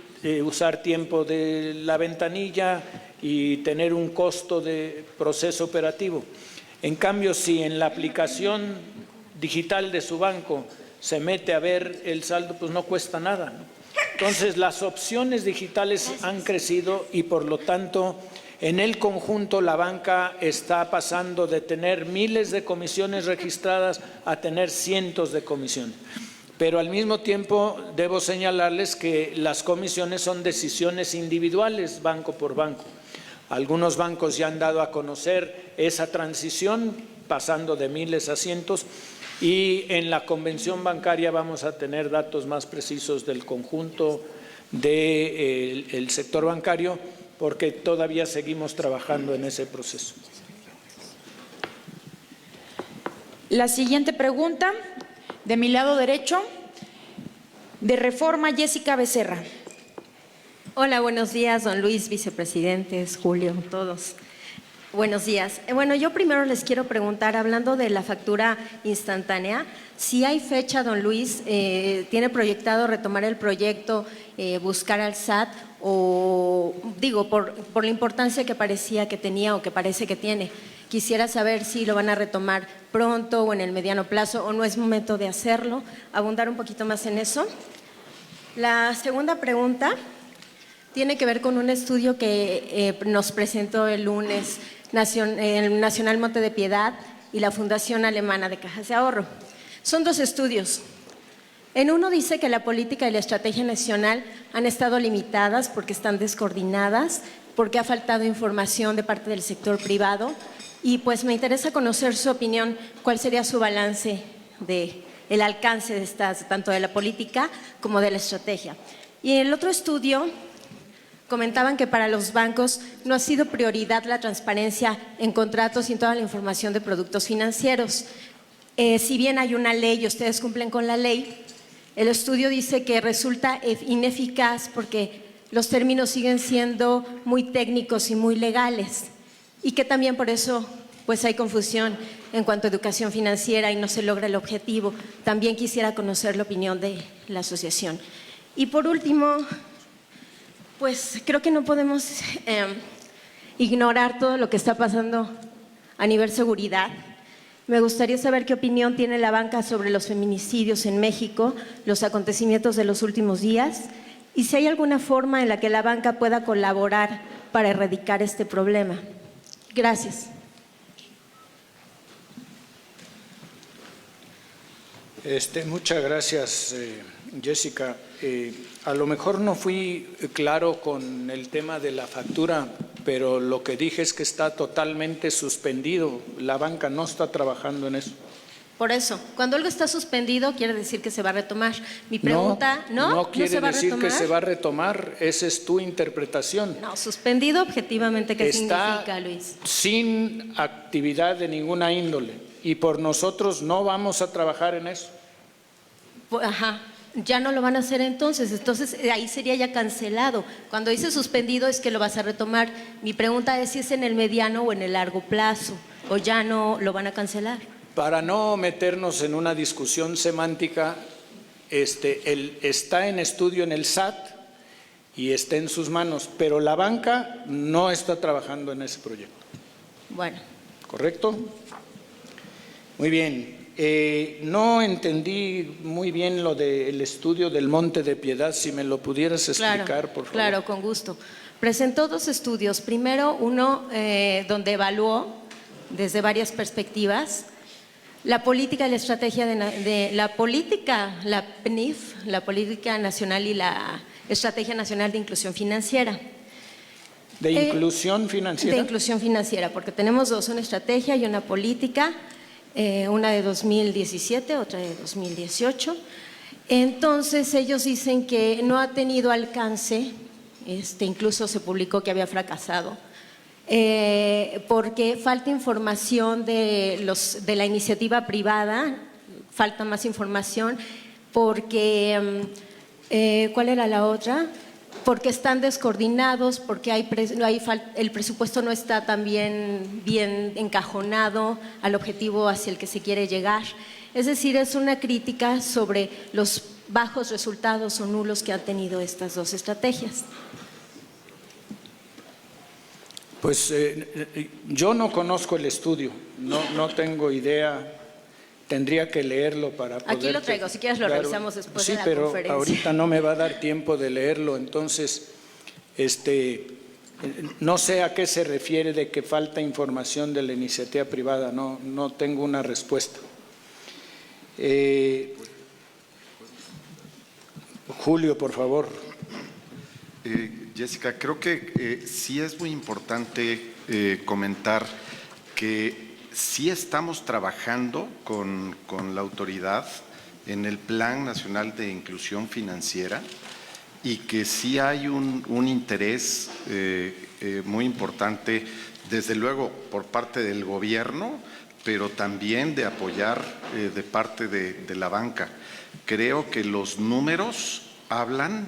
usar tiempo de la ventanilla y tener un costo de proceso operativo. En cambio, si en la aplicación digital de su banco se mete a ver el saldo, pues no cuesta nada, ¿no? Entonces, las opciones digitales han crecido y, por lo tanto, en el conjunto la banca está pasando de tener miles de comisiones registradas a tener cientos de comisiones. Pero al mismo tiempo debo señalarles que las comisiones son decisiones individuales, banco por banco. Algunos bancos ya han dado a conocer esa transición, pasando de miles a cientos, y en la convención bancaria vamos a tener datos más precisos del conjunto del sector bancario, porque todavía seguimos trabajando en ese proceso. La siguiente pregunta, de mi lado derecho, de Reforma, Jessica Becerra. Hola, buenos días, don Luis, vicepresidentes, Julio, todos. Buenos días. Bueno, yo primero les quiero preguntar, hablando de la factura instantánea, si hay fecha, don Luis, ¿tiene proyectado retomar el proyecto, buscar al SAT o, digo, por la importancia que parecía que tenía o que parece que tiene? Quisiera saber si lo van a retomar pronto o en el mediano plazo o no es momento de hacerlo, abundar un poquito más en eso. La segunda pregunta, tiene que ver con un estudio que nos presentó el lunes el Nacional Monte de Piedad y la Fundación Alemana de Cajas de Ahorro. Son dos estudios. En uno dice que la política y la estrategia nacional han estado limitadas porque están descoordinadas, porque ha faltado información de parte del sector privado y pues me interesa conocer su opinión, cuál sería su balance del alcance de estas, tanto de la política como de la estrategia. Y en el otro estudio comentaban que para los bancos no ha sido prioridad la transparencia en contratos y en toda la información de productos financieros. Si bien hay una ley y ustedes cumplen con la ley, el estudio dice que resulta ineficaz porque los términos siguen siendo muy técnicos y muy legales y que también por eso pues hay confusión en cuanto a educación financiera y no se logra el objetivo. También quisiera conocer la opinión de la asociación. Y por último, pues creo que no podemos ignorar todo lo que está pasando a nivel seguridad. Me gustaría saber qué opinión tiene la banca sobre los feminicidios en México, los acontecimientos de los últimos días y si hay alguna forma en la que la banca pueda colaborar para erradicar este problema. Gracias. Muchas gracias, Jessica. A lo mejor no fui claro con el tema de la factura, pero lo que dije es que está totalmente suspendido. La banca no está trabajando en eso. Por eso, cuando algo está suspendido quiere decir que se va a retomar. Mi pregunta, no quiere se va a decir retomar? que se va a retomar, esa es tu interpretación. No, suspendido objetivamente, ¿qué Está significa, Luis? sin actividad de ninguna índole y por nosotros no vamos a trabajar en eso. Ajá, ya no lo van a hacer entonces ahí sería ya cancelado. Cuando dice suspendido es que lo vas a retomar. Mi pregunta es si es en el mediano o en el largo plazo, o ya no lo van a cancelar. Para no meternos en una discusión semántica, está en estudio en el SAT y está en sus manos, pero la banca no está trabajando en ese proyecto. Bueno. ¿Correcto? Muy bien. No entendí muy bien lo del estudio del Monte de Piedad, si me lo pudieras explicar, por favor. Claro, con gusto. Presentó dos estudios. Primero, uno donde evaluó desde varias perspectivas la política y la estrategia de la política, la PNIF, la Política Nacional y la Estrategia Nacional de Inclusión Financiera. ¿De inclusión financiera? De inclusión financiera, porque tenemos dos, una estrategia y una política, una de 2017, otra de 2018. Entonces ellos dicen que no ha tenido alcance, incluso se publicó que había fracasado, porque falta información de la iniciativa privada, falta más información, porque, ¿cuál era la otra? Porque están descoordinados, porque el presupuesto no está tan bien encajonado al objetivo hacia el que se quiere llegar. Es decir, es una crítica sobre los bajos resultados o nulos que han tenido estas dos estrategias. Pues yo no conozco el estudio, no tengo idea, tendría que leerlo para poder… Aquí lo traigo, si quieres lo revisamos después de la conferencia. Sí, pero ahorita no me va a dar tiempo de leerlo, entonces, no sé a qué se refiere de que falta información de la iniciativa privada, no tengo una respuesta. Julio, por favor. Jessica, creo que sí es muy importante comentar que sí estamos trabajando con la autoridad en el Plan Nacional de Inclusión Financiera y que sí hay un interés muy importante, desde luego por parte del gobierno, pero también de apoyar de parte de la banca. Creo que los números hablan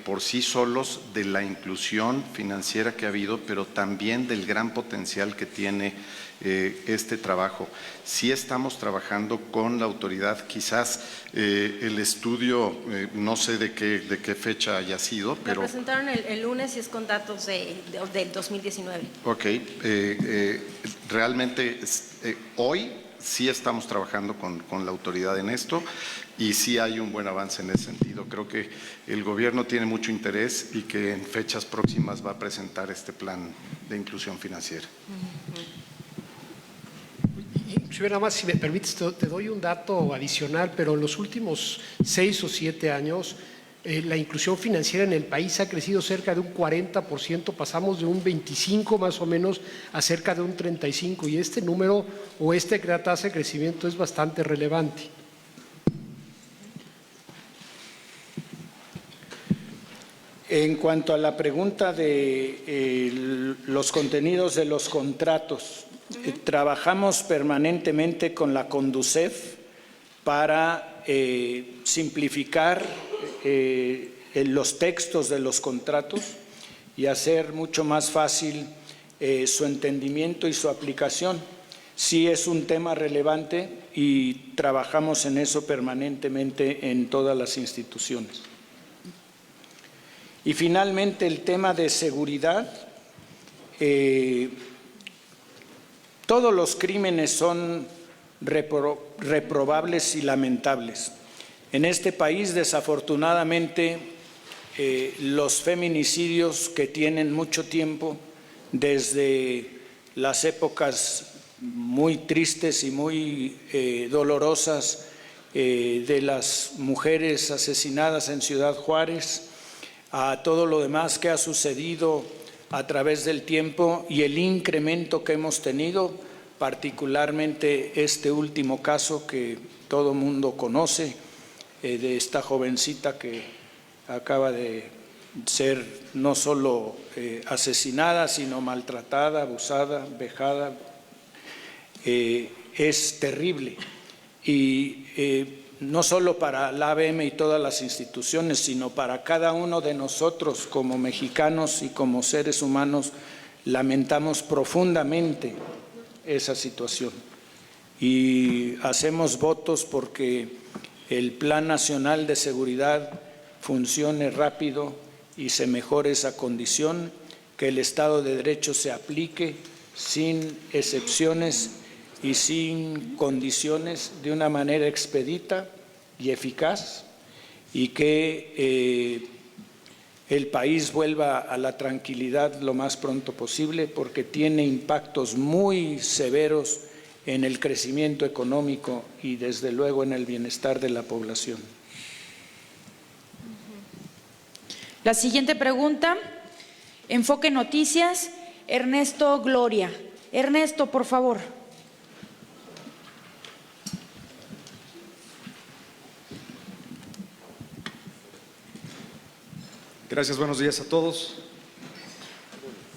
por sí solos de la inclusión financiera que ha habido, pero también del gran potencial que tiene este trabajo. Sí estamos trabajando con la autoridad, quizás el estudio, no sé de qué fecha haya sido, pero… Lo presentaron el lunes y es con datos del 2019. Ok, realmente hoy sí estamos trabajando con la autoridad en esto y sí hay un buen avance en ese sentido. Creo que el gobierno tiene mucho interés y que en fechas próximas va a presentar este plan de inclusión financiera. Nada más, si me permites, te doy un dato adicional, pero en los últimos 6 o 7 años la inclusión financiera en el país ha crecido cerca de un 40%, pasamos de un 25 más o menos a cerca de un 35, y este número o esta tasa de crecimiento es bastante relevante. En cuanto a la pregunta de los contenidos de los contratos, trabajamos permanentemente con la Conducef para simplificar los textos de los contratos y hacer mucho más fácil su entendimiento y su aplicación. Sí es un tema relevante y trabajamos en eso permanentemente en todas las instituciones. Y finalmente el tema de seguridad. Todos los crímenes son reprobables y lamentables. En este país, desafortunadamente, los feminicidios que tienen mucho tiempo, desde las épocas muy tristes y muy dolorosas de las mujeres asesinadas en Ciudad Juárez, a todo lo demás que ha sucedido a través del tiempo y el incremento que hemos tenido, particularmente este último caso que todo mundo conoce, de esta jovencita que acaba de ser no solo asesinada, sino maltratada, abusada, vejada. Es terrible. Y no solo para la ABM y todas las instituciones, sino para cada uno de nosotros como mexicanos y como seres humanos, lamentamos profundamente esa situación. Y hacemos votos porque el Plan Nacional de Seguridad funcione rápido y se mejore esa condición, que el Estado de Derecho se aplique sin excepciones y sin condiciones, de una manera expedita y eficaz, y que el país vuelva a la tranquilidad lo más pronto posible, porque tiene impactos muy severos en el crecimiento económico y desde luego en el bienestar de la población. La siguiente pregunta, Enfoque Noticias, Ernesto Gloria. Ernesto, por favor. Gracias, buenos días a todos.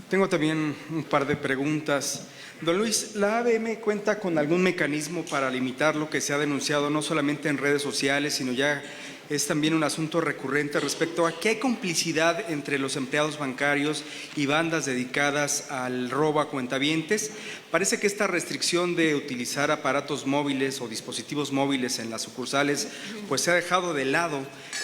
Tengo también un par de preguntas. Don Luis, ¿la ABM cuenta con algún mecanismo para limitar lo que se ha denunciado no solamente en redes sociales, sino ya es también un asunto recurrente respecto a que hay complicidad entre los empleados bancarios y bandas dedicadas al robo a cuentavientes? Parece que esta restricción de utilizar aparatos móviles o dispositivos móviles en las sucursales pues se ha dejado de lado.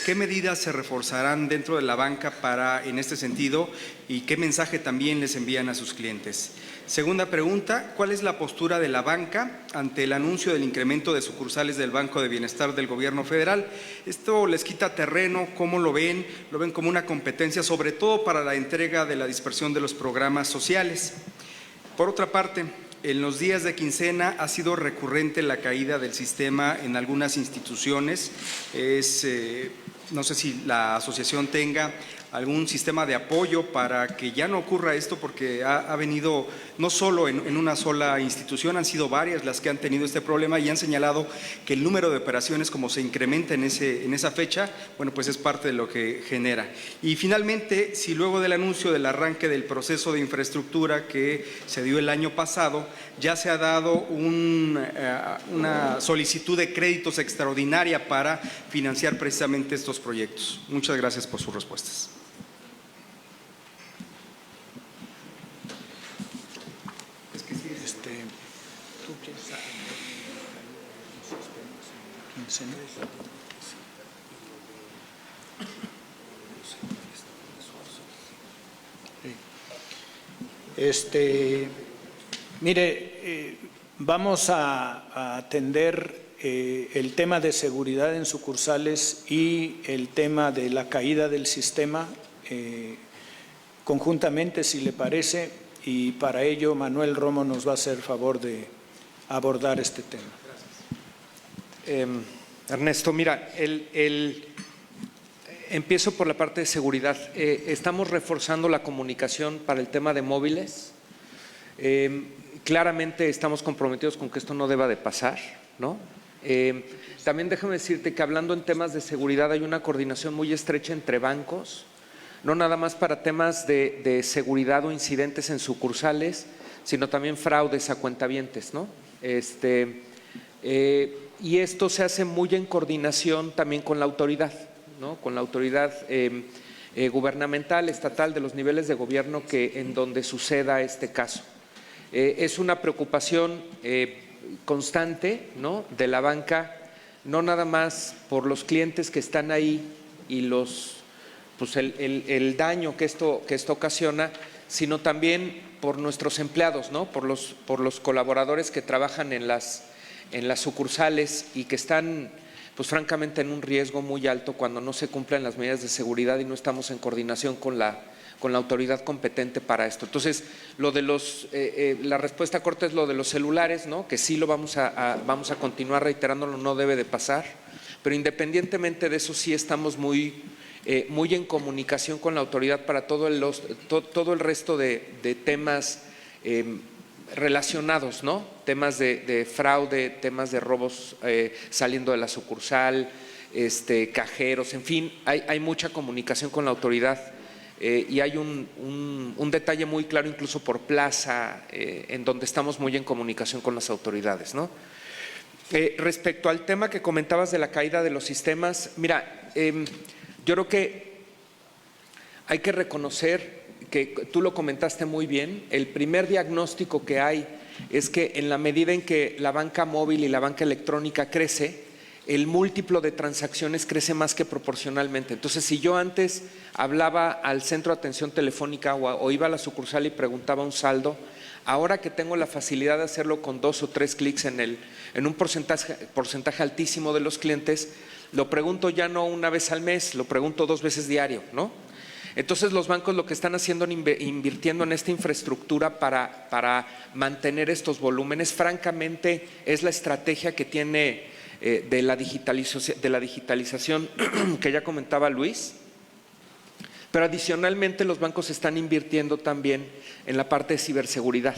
¿Qué medidas se reforzarán dentro de la banca en este sentido y qué mensaje también les envían a sus clientes? Segunda pregunta, ¿cuál es la postura de la banca ante el anuncio del incremento de sucursales del Banco de Bienestar del Gobierno Federal? ¿Esto les quita terreno? ¿Cómo lo ven? ¿Lo ven como una competencia, sobre todo para la entrega de la dispersión de los programas sociales? Por otra parte, en los días de quincena ha sido recurrente la caída del sistema en algunas instituciones. No sé si la asociación tenga algún sistema de apoyo para que ya no ocurra esto, porque ha venido no solo en una sola institución, han sido varias las que han tenido este problema y han señalado que el número de operaciones, como se incrementa en esa fecha, bueno, pues es parte de lo que genera. Y finalmente, si luego del anuncio del arranque del proceso de infraestructura que se dio el año pasado, ya se ha dado una solicitud de créditos extraordinaria para financiar precisamente estos proyectos. Muchas gracias por sus respuestas. Mire, Vamos a atender el tema de seguridad en sucursales y el tema de la caída del sistema conjuntamente, si le parece, y para ello Manuel Romo nos va a hacer favor de abordar este tema. Ernesto, mira, empiezo por la parte de seguridad. Estamos reforzando la comunicación para el tema de móviles. Claramente estamos comprometidos con que esto no deba de pasar, ¿no? También déjame decirte que hablando en temas de seguridad hay una coordinación muy estrecha entre bancos, no nada más para temas de seguridad o incidentes en sucursales, sino también fraudes a cuentavientes, ¿no? Y esto se hace muy en coordinación también con la autoridad, ¿no? Con la autoridad gubernamental, estatal, de los niveles de gobierno en donde suceda este caso. Es una preocupación constante, ¿no? De la banca, no nada más por los clientes que están ahí y pues el daño que esto ocasiona, sino también por nuestros empleados, ¿no? Por los colaboradores que trabajan en las sucursales y que están, pues francamente, en un riesgo muy alto cuando no se cumplen las medidas de seguridad y no estamos en coordinación con la autoridad competente para esto. Entonces, lo de la respuesta corta es lo de los celulares, ¿no? Que sí lo vamos a continuar reiterándolo, no debe de pasar, pero independientemente de eso sí estamos muy en comunicación con la autoridad para todo el resto de temas relacionados, ¿no? Temas de fraude, temas de robos saliendo de la sucursal, cajeros, en fin, hay mucha comunicación con la autoridad y hay un detalle muy claro incluso por plaza en donde estamos muy en comunicación con las autoridades, ¿no? Respecto al tema que comentabas de la caída de los sistemas, mira, yo creo que hay que reconocer que tú lo comentaste muy bien, el primer diagnóstico que hay es que en la medida en que la banca móvil y la banca electrónica crece, el múltiplo de transacciones crece más que proporcionalmente. Entonces, si yo antes hablaba al centro de atención telefónica o iba a la sucursal y preguntaba un saldo, ahora que tengo la facilidad de hacerlo con 2 o 3 clics en un porcentaje altísimo de los clientes, lo pregunto ya no una vez al mes, lo pregunto 2 veces diario, ¿no? Entonces los bancos lo que están haciendo invirtiendo en esta infraestructura para mantener estos volúmenes, francamente es la estrategia que tiene de la digitalización que ya comentaba Luis, pero adicionalmente los bancos están invirtiendo también en la parte de ciberseguridad.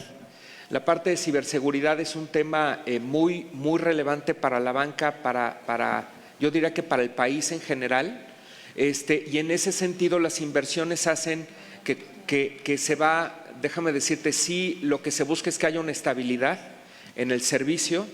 La parte de ciberseguridad es un tema muy relevante para la banca, yo diría que para el país en general. Y en ese sentido las inversiones hacen que se va, déjame decirte, sí, lo que se busca es que haya una estabilidad en el servicio,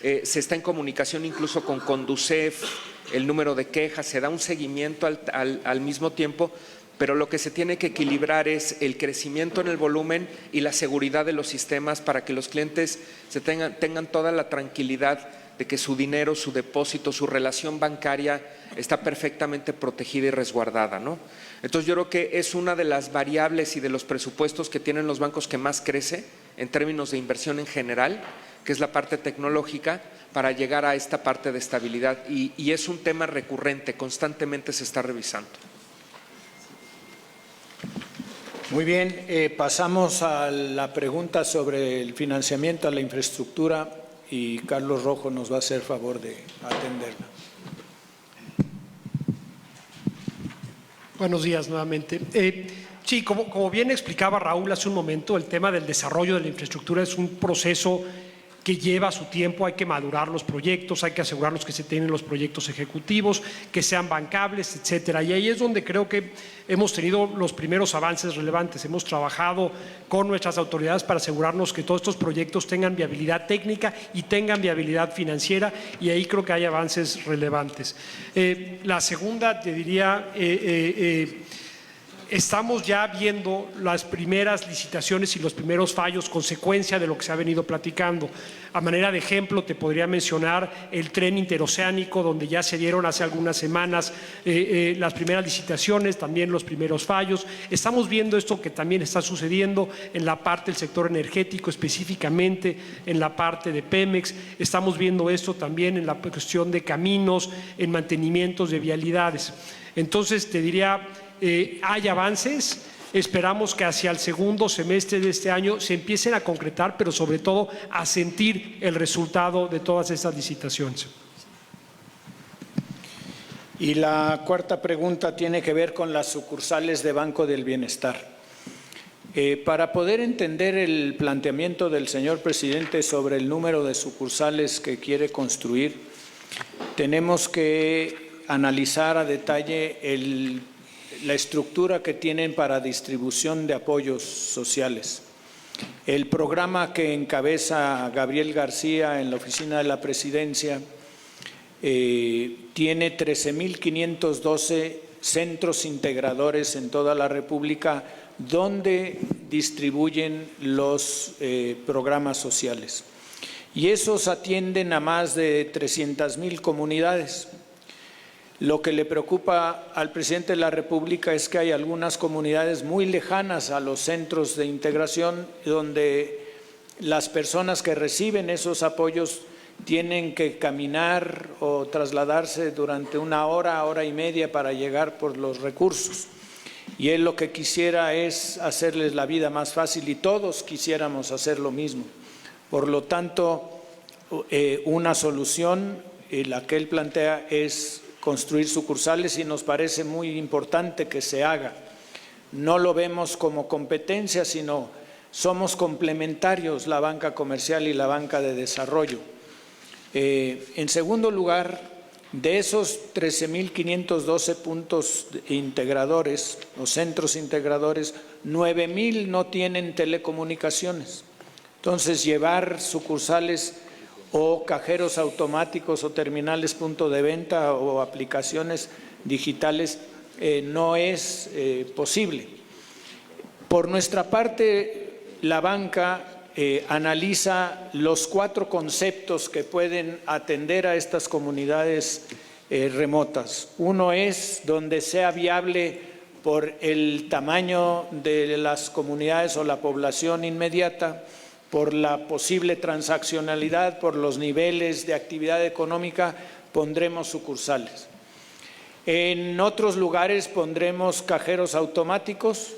se está en comunicación incluso con Conducef, el número de quejas, se da un seguimiento al mismo tiempo, pero lo que se tiene que equilibrar es el crecimiento en el volumen y la seguridad de los sistemas para que los clientes tengan toda la tranquilidad de que su dinero, su depósito, su relación bancaria está perfectamente protegida y resguardada, ¿no? Entonces yo creo que es una de las variables y de los presupuestos que tienen los bancos que más crece en términos de inversión en general, que es la parte tecnológica, para llegar a esta parte de estabilidad y es un tema recurrente, constantemente se está revisando. Muy bien, pasamos a la pregunta sobre el financiamiento a la infraestructura y Carlos Rojo nos va a hacer favor de atenderla. Buenos días nuevamente. Sí, como bien explicaba Raúl hace un momento, el tema del desarrollo de la infraestructura es un proceso que lleva su tiempo, hay que madurar los proyectos, hay que asegurarnos que se tienen los proyectos ejecutivos, que sean bancables, etcétera. Y ahí es donde creo que hemos tenido los primeros avances relevantes. Hemos trabajado con nuestras autoridades para asegurarnos que todos estos proyectos tengan viabilidad técnica y tengan viabilidad financiera, y ahí creo que hay avances relevantes. La segunda, te diría, estamos ya viendo las primeras licitaciones y los primeros fallos, consecuencia de lo que se ha venido platicando. A manera de ejemplo, te podría mencionar el tren interoceánico, donde ya se dieron hace algunas semanas las primeras licitaciones, también los primeros fallos. Estamos viendo esto que también está sucediendo en la parte del sector energético, específicamente en la parte de Pemex. Estamos viendo esto también en la cuestión de caminos, en mantenimientos de vialidades. Entonces, te diría, hay avances. Esperamos que hacia el segundo semestre de este año se empiecen a concretar, pero sobre todo a sentir el resultado de todas estas licitaciones. Y la cuarta pregunta tiene que ver con las sucursales de Banco del Bienestar. Para poder entender el planteamiento del señor presidente sobre el número de sucursales que quiere construir, tenemos que analizar a detalle la estructura que tienen para distribución de apoyos sociales. El programa que encabeza Gabriel García en la oficina de la Presidencia tiene 13.512 centros integradores en toda la República donde distribuyen los programas sociales. Y esos atienden a más de 300.000 comunidades. Lo que le preocupa al presidente de la República es que hay algunas comunidades muy lejanas a los centros de integración donde las personas que reciben esos apoyos tienen que caminar o trasladarse durante una hora, hora y media para llegar por los recursos. Y él lo que quisiera es hacerles la vida más fácil y todos quisiéramos hacer lo mismo. Por lo tanto, una solución, la que él plantea, es construir sucursales y nos parece muy importante que se haga. No lo vemos como competencia, sino somos complementarios la banca comercial y la banca de desarrollo. En segundo lugar, de esos 13.512 puntos integradores o centros integradores, 9.000 no tienen telecomunicaciones. Entonces, llevar sucursales o cajeros automáticos o terminales punto de venta o aplicaciones digitales no es posible. Por nuestra parte, la banca analiza los 4 conceptos que pueden atender a estas comunidades remotas. Uno es donde sea viable por el tamaño de las comunidades o la población inmediata, por la posible transaccionalidad, por los niveles de actividad económica, pondremos sucursales. En otros lugares pondremos cajeros automáticos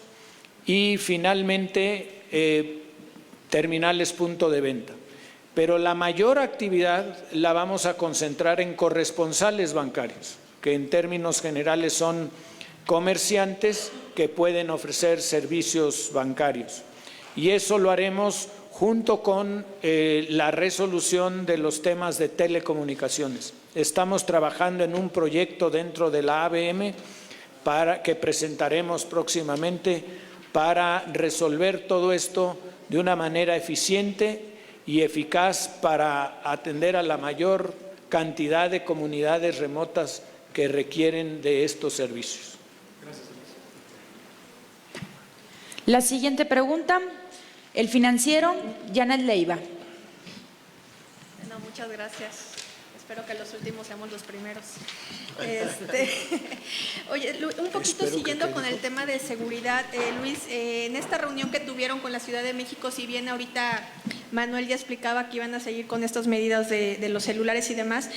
y finalmente terminales punto de venta. Pero la mayor actividad la vamos a concentrar en corresponsales bancarios, que en términos generales son comerciantes que pueden ofrecer servicios bancarios. Y eso lo haremos junto con la resolución de los temas de telecomunicaciones. Estamos trabajando en un proyecto dentro de la ABM que presentaremos próximamente para resolver todo esto de una manera eficiente y eficaz para atender a la mayor cantidad de comunidades remotas que requieren de estos servicios. La siguiente pregunta. El financiero, Janet Leiva. No, muchas gracias. Espero que los últimos seamos los primeros. Oye, un poquito siguiendo con el tema de seguridad, Luis, en esta reunión que tuvieron con la Ciudad de México, si bien ahorita Manuel ya explicaba que iban a seguir con estas medidas de los celulares y demás,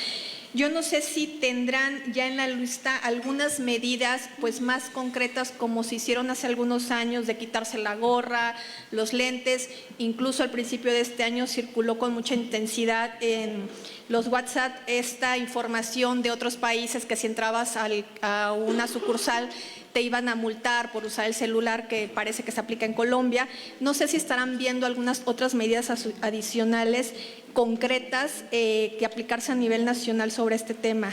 yo no sé si tendrán ya en la lista algunas medidas pues más concretas como se hicieron hace algunos años de quitarse la gorra, los lentes, incluso al principio de este año circuló con mucha intensidad en los WhatsApp esta información de otros países que si entrabas a una sucursal te iban a multar por usar el celular, que parece que se aplica en Colombia. No sé si estarán viendo algunas otras medidas adicionales concretas que aplicarse a nivel nacional sobre este tema.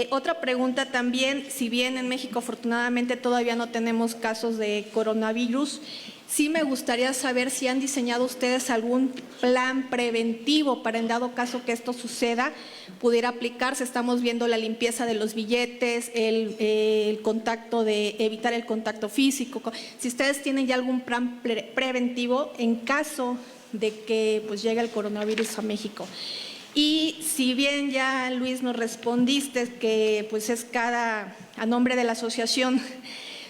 Otra pregunta también, si bien en México afortunadamente todavía no tenemos casos de coronavirus, sí me gustaría saber si han diseñado ustedes algún plan preventivo para en dado caso que esto suceda, pudiera aplicarse. Estamos viendo la limpieza de los billetes, el contacto evitar el contacto físico. Si ustedes tienen ya algún plan preventivo en caso de que pues llegue el coronavirus a México. Y si bien ya, Luis, nos respondiste que pues es a nombre de la asociación,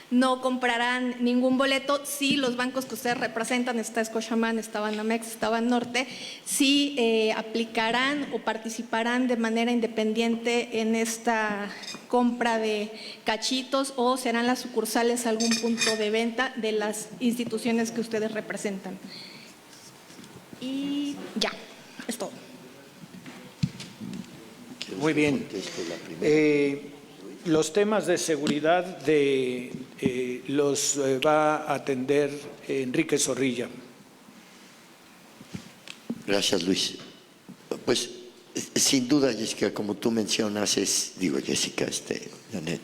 no comprarán ningún boleto, sí los bancos que ustedes representan, está Scotiabank, está Banamex, está Banorte, sí aplicarán o participarán de manera independiente en esta compra de cachitos, o serán las sucursales algún punto de venta de las instituciones que ustedes representan. Y ya, es todo. Muy bien. Los temas de seguridad los va a atender Enrique Zorrilla. Gracias, Luis. Pues, sin duda, Jessica, como tú mencionas, Jessica, Janet.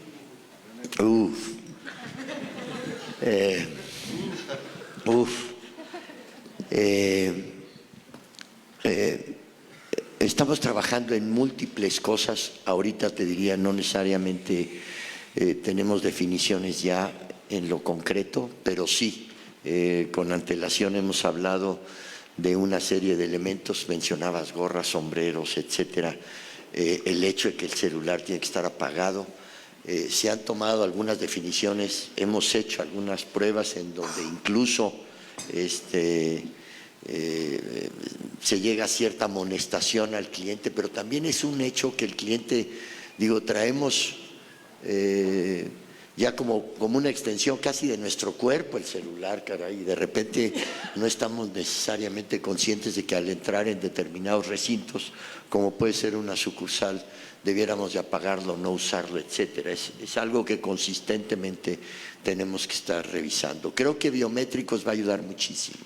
Estamos trabajando en múltiples cosas. Ahorita te diría, no necesariamente tenemos definiciones ya en lo concreto, pero sí, con antelación hemos hablado de una serie de elementos. Mencionabas gorras, sombreros, etcétera. El hecho de que el celular tiene que estar apagado. Se han tomado algunas definiciones, hemos hecho algunas pruebas en donde incluso se llega a cierta amonestación al cliente, pero también es un hecho que el cliente, traemos ya como una extensión casi de nuestro cuerpo el celular, caray, y de repente no estamos necesariamente conscientes de que al entrar en determinados recintos, como puede ser una sucursal, debiéramos de apagarlo, no usarlo, etcétera. Es algo que consistentemente tenemos que estar revisando. Creo que biométricos va a ayudar muchísimo.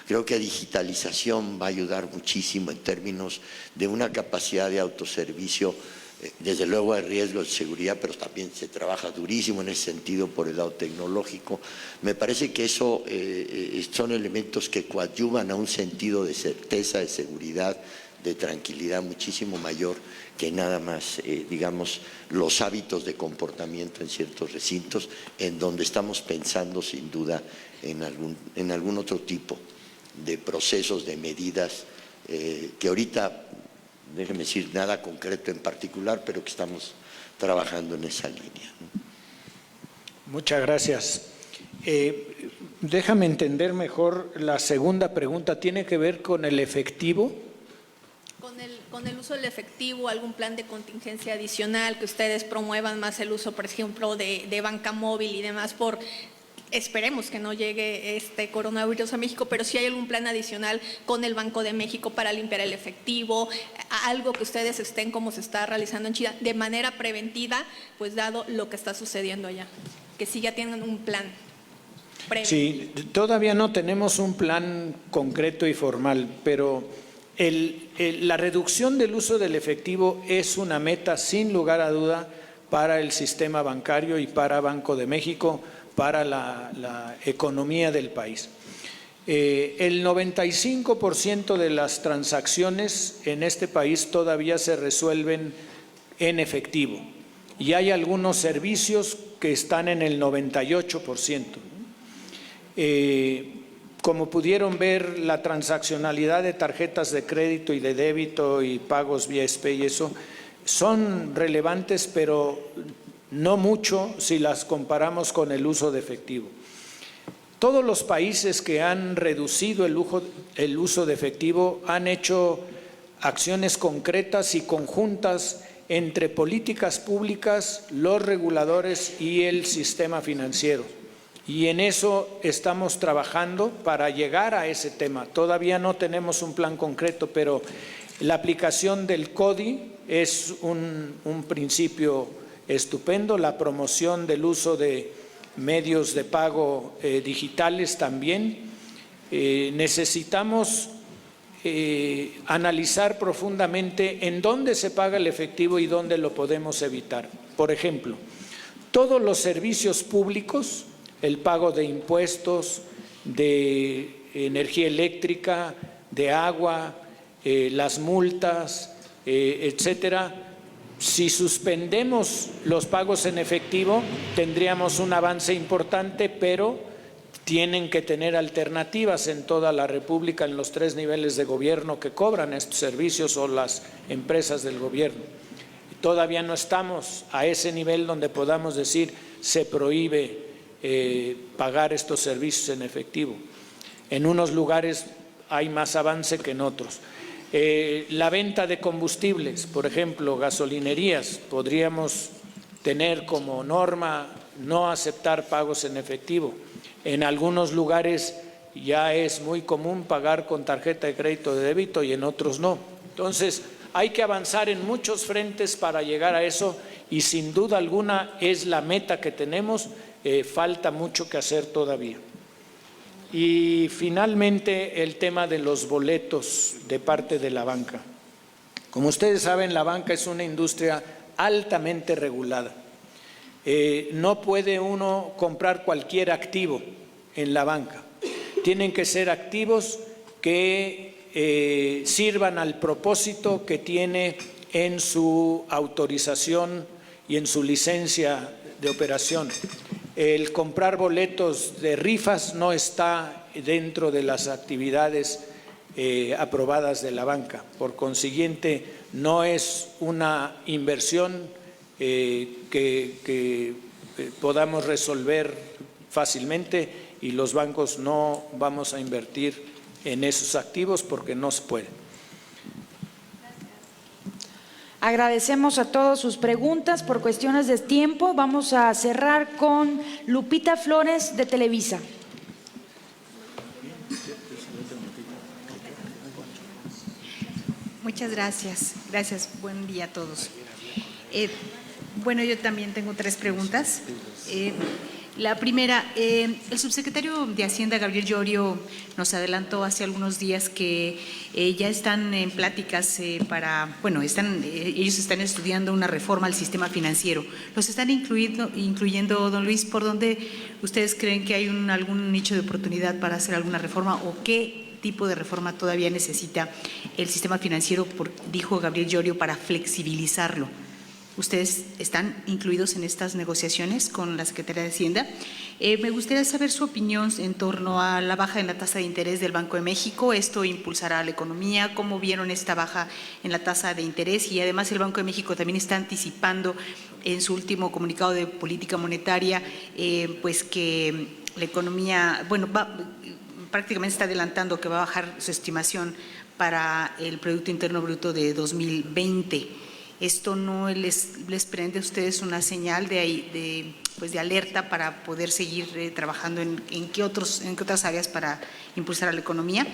Creo que digitalización va a ayudar muchísimo en términos de una capacidad de autoservicio. Desde luego hay riesgos de seguridad, pero también se trabaja durísimo en ese sentido por el lado tecnológico. Me parece que eso son elementos que coadyuvan a un sentido de certeza, de seguridad, de tranquilidad muchísimo mayor que nada más, los hábitos de comportamiento en ciertos recintos, en donde estamos pensando sin duda en algún otro tipo de procesos, de medidas que ahorita, déjeme decir, nada concreto en particular, pero que estamos trabajando en esa línea. Muchas gracias. Déjame entender mejor la segunda pregunta. ¿Tiene que ver con el efectivo? Con el uso del efectivo, algún plan de contingencia adicional, que ustedes promuevan más el uso, por ejemplo, de banca móvil y demás esperemos que no llegue este coronavirus a México, pero si hay algún plan adicional con el Banco de México para limpiar el efectivo, algo que ustedes estén como se está realizando en China, de manera preventiva, pues dado lo que está sucediendo allá, que sí ya tienen un plan preventivo. Sí, todavía no tenemos un plan concreto y formal, pero la reducción del uso del efectivo es una meta sin lugar a duda para el sistema bancario y para Banco de México, para la economía del país. El 95% de las transacciones en este país todavía se resuelven en efectivo y hay algunos servicios que están en el 98%. Como pudieron ver, la transaccionalidad de tarjetas de crédito y de débito y pagos vía SPE y eso son relevantes, pero no mucho si las comparamos con el uso de efectivo. Todos los países que han reducido el uso de efectivo han hecho acciones concretas y conjuntas entre políticas públicas, los reguladores y el sistema financiero. Y en eso estamos trabajando para llegar a ese tema. Todavía no tenemos un plan concreto, pero la aplicación del CODI es un principio estupendo, la promoción del uso de medios de pago digitales también. Necesitamos analizar profundamente en dónde se paga el efectivo y dónde lo podemos evitar. Por ejemplo, todos los servicios públicos, el pago de impuestos, de energía eléctrica, de agua, las multas, etcétera. Si suspendemos los pagos en efectivo, tendríamos un avance importante, pero tienen que tener alternativas en toda la República, en los 3 niveles de gobierno que cobran estos servicios o las empresas del gobierno. Todavía no estamos a ese nivel donde podamos decir se prohíbe pagar estos servicios en efectivo. En unos lugares hay más avance que en otros. La venta de combustibles, por ejemplo, gasolinerías, podríamos tener como norma no aceptar pagos en efectivo. En algunos lugares ya es muy común pagar con tarjeta de crédito de débito y en otros no. Entonces, hay que avanzar en muchos frentes para llegar a eso y sin duda alguna es la meta que tenemos, falta mucho que hacer todavía. Y finalmente el tema de los boletos de parte de la banca. Como ustedes saben, la banca es una industria altamente regulada. No puede uno comprar cualquier activo en la banca. Tienen que ser activos que sirvan al propósito que tiene en su autorización y en su licencia de operación. El comprar boletos de rifas no está dentro de las actividades aprobadas de la banca. Por consiguiente, no es una inversión que podamos resolver fácilmente y los bancos no vamos a invertir en esos activos porque no se puede. Agradecemos a todos sus preguntas. Por cuestiones de tiempo, vamos a cerrar con Lupita Flores de Televisa. Muchas gracias. Gracias. Buen día a todos. Bueno, yo también tengo 3 preguntas. La primera, el subsecretario de Hacienda, Gabriel Llorio, nos adelantó hace algunos días que ya están en pláticas ellos están estudiando una reforma al sistema financiero. ¿Los están incluyendo, don Luis, por dónde ustedes creen que hay algún nicho de oportunidad para hacer alguna reforma o qué tipo de reforma todavía necesita el sistema financiero, dijo Gabriel Llorio, para flexibilizarlo? ¿Ustedes están incluidos en estas negociaciones con la Secretaría de Hacienda? Me gustaría saber su opinión en torno a la baja en la tasa de interés del Banco de México. ¿Esto impulsará a la economía? ¿Cómo vieron esta baja en la tasa de interés? Y además el Banco de México también está anticipando en su último comunicado de política monetaria pues que la economía, prácticamente está adelantando que va a bajar su estimación para el Producto Interno Bruto de 2020. ¿Esto no les prende a ustedes una señal de alerta para poder seguir trabajando en qué otras áreas para impulsar a la economía?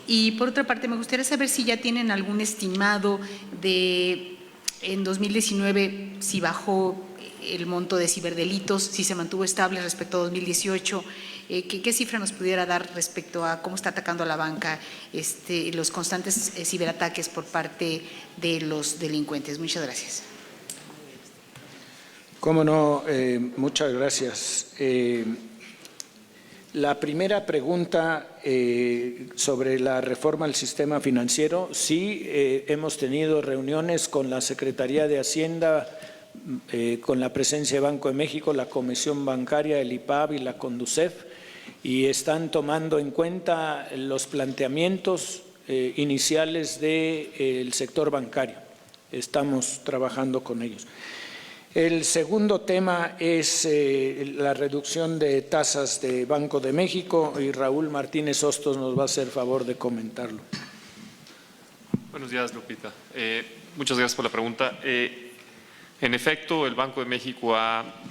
Y por otra parte, me gustaría saber si ya tienen algún estimado de en 2019 si bajó el monto de ciberdelitos, si se mantuvo estable respecto a 2018. ¿Qué cifra nos pudiera dar respecto a cómo está atacando a la banca los constantes ciberataques por parte de los delincuentes? Muchas gracias. Cómo no, muchas gracias. La primera pregunta sobre la reforma al sistema financiero, sí, hemos tenido reuniones con la Secretaría de Hacienda, con la presencia de Banco de México, la Comisión Bancaria, el IPAB y la CONDUCEF, y están tomando en cuenta los planteamientos iniciales del sector bancario. Estamos trabajando con ellos. El segundo tema es la reducción de tasas de Banco de México y Raúl Martínez Hostos nos va a hacer favor de comentarlo. Buenos días, Lupita. Muchas gracias por la pregunta. En efecto, el Banco de México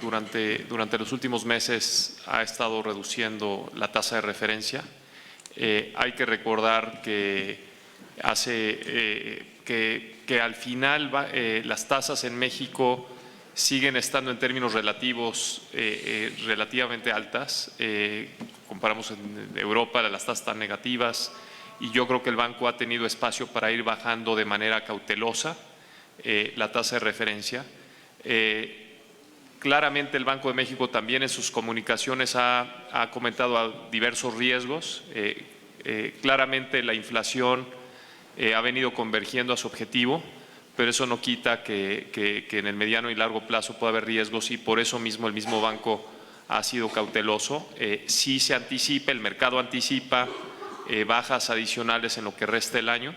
durante los últimos meses ha estado reduciendo la tasa de referencia. Hay que recordar que al final las tasas en México siguen estando en términos relativos relativamente altas. Comparamos en Europa, las tasas están negativas. y yo creo que el banco ha tenido espacio para ir bajando de manera cautelosa la tasa de referencia. Claramente el Banco de México también en sus comunicaciones ha comentado a diversos riesgos. Claramente la inflación ha venido convergiendo a su objetivo, pero eso no quita que en el mediano y largo plazo pueda haber riesgos, y por eso mismo el mismo banco ha sido cauteloso. Sí se anticipa, el mercado anticipa bajas adicionales en lo que resta del año,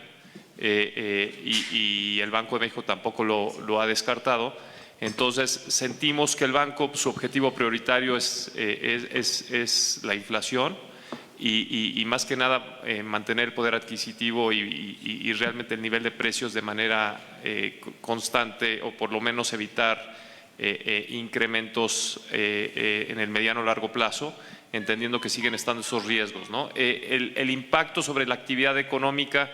y el Banco de México tampoco lo ha descartado. Entonces sentimos que el banco, su objetivo prioritario es la inflación y más que nada mantener el poder adquisitivo y realmente el nivel de precios de manera constante, o por lo menos evitar incrementos en el mediano o largo plazo, entendiendo que siguen estando esos riesgos, ¿no? El impacto sobre la actividad económica,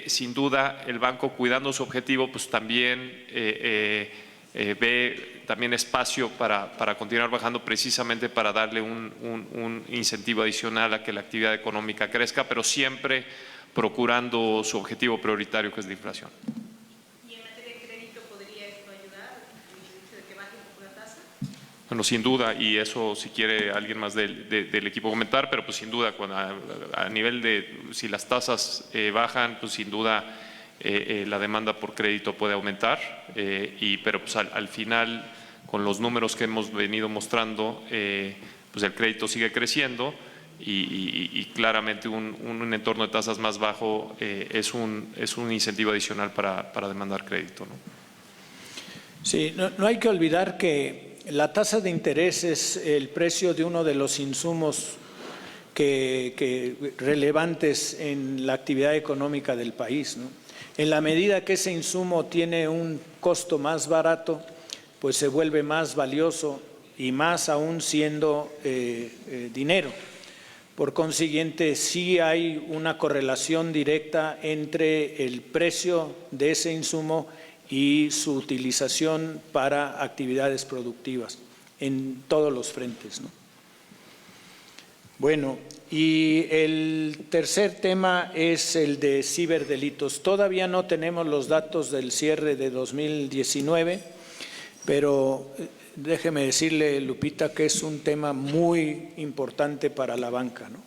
sin duda el banco, cuidando su objetivo, pues también ve también espacio para continuar bajando, precisamente para darle un incentivo adicional a que la actividad económica crezca, pero siempre procurando su objetivo prioritario, que es la inflación. ¿Y en materia de crédito podría esto ayudar, el hecho de que baje la tasa? Bueno, sin duda, y eso si quiere alguien más del equipo comentar, pero pues sin duda, a nivel de si las tasas bajan, pues sin duda la demanda por crédito puede aumentar, pero pues al final, con los números que hemos venido mostrando, pues el crédito sigue creciendo y claramente un entorno de tasas más bajo es un incentivo adicional para demandar crédito, ¿no? Sí, no hay que olvidar que la tasa de interés es el precio de uno de los insumos relevantes en la actividad económica del país, ¿no? En la medida que ese insumo tiene un costo más barato, pues se vuelve más valioso, y más aún siendo dinero. Por consiguiente, sí hay una correlación directa entre el precio de ese insumo y su utilización para actividades productivas en todos los frentes, ¿no? Bueno, y el tercer tema es el de ciberdelitos. Todavía no tenemos los datos del cierre de 2019, pero déjeme decirle, Lupita, que es un tema muy importante para la banca, ¿no?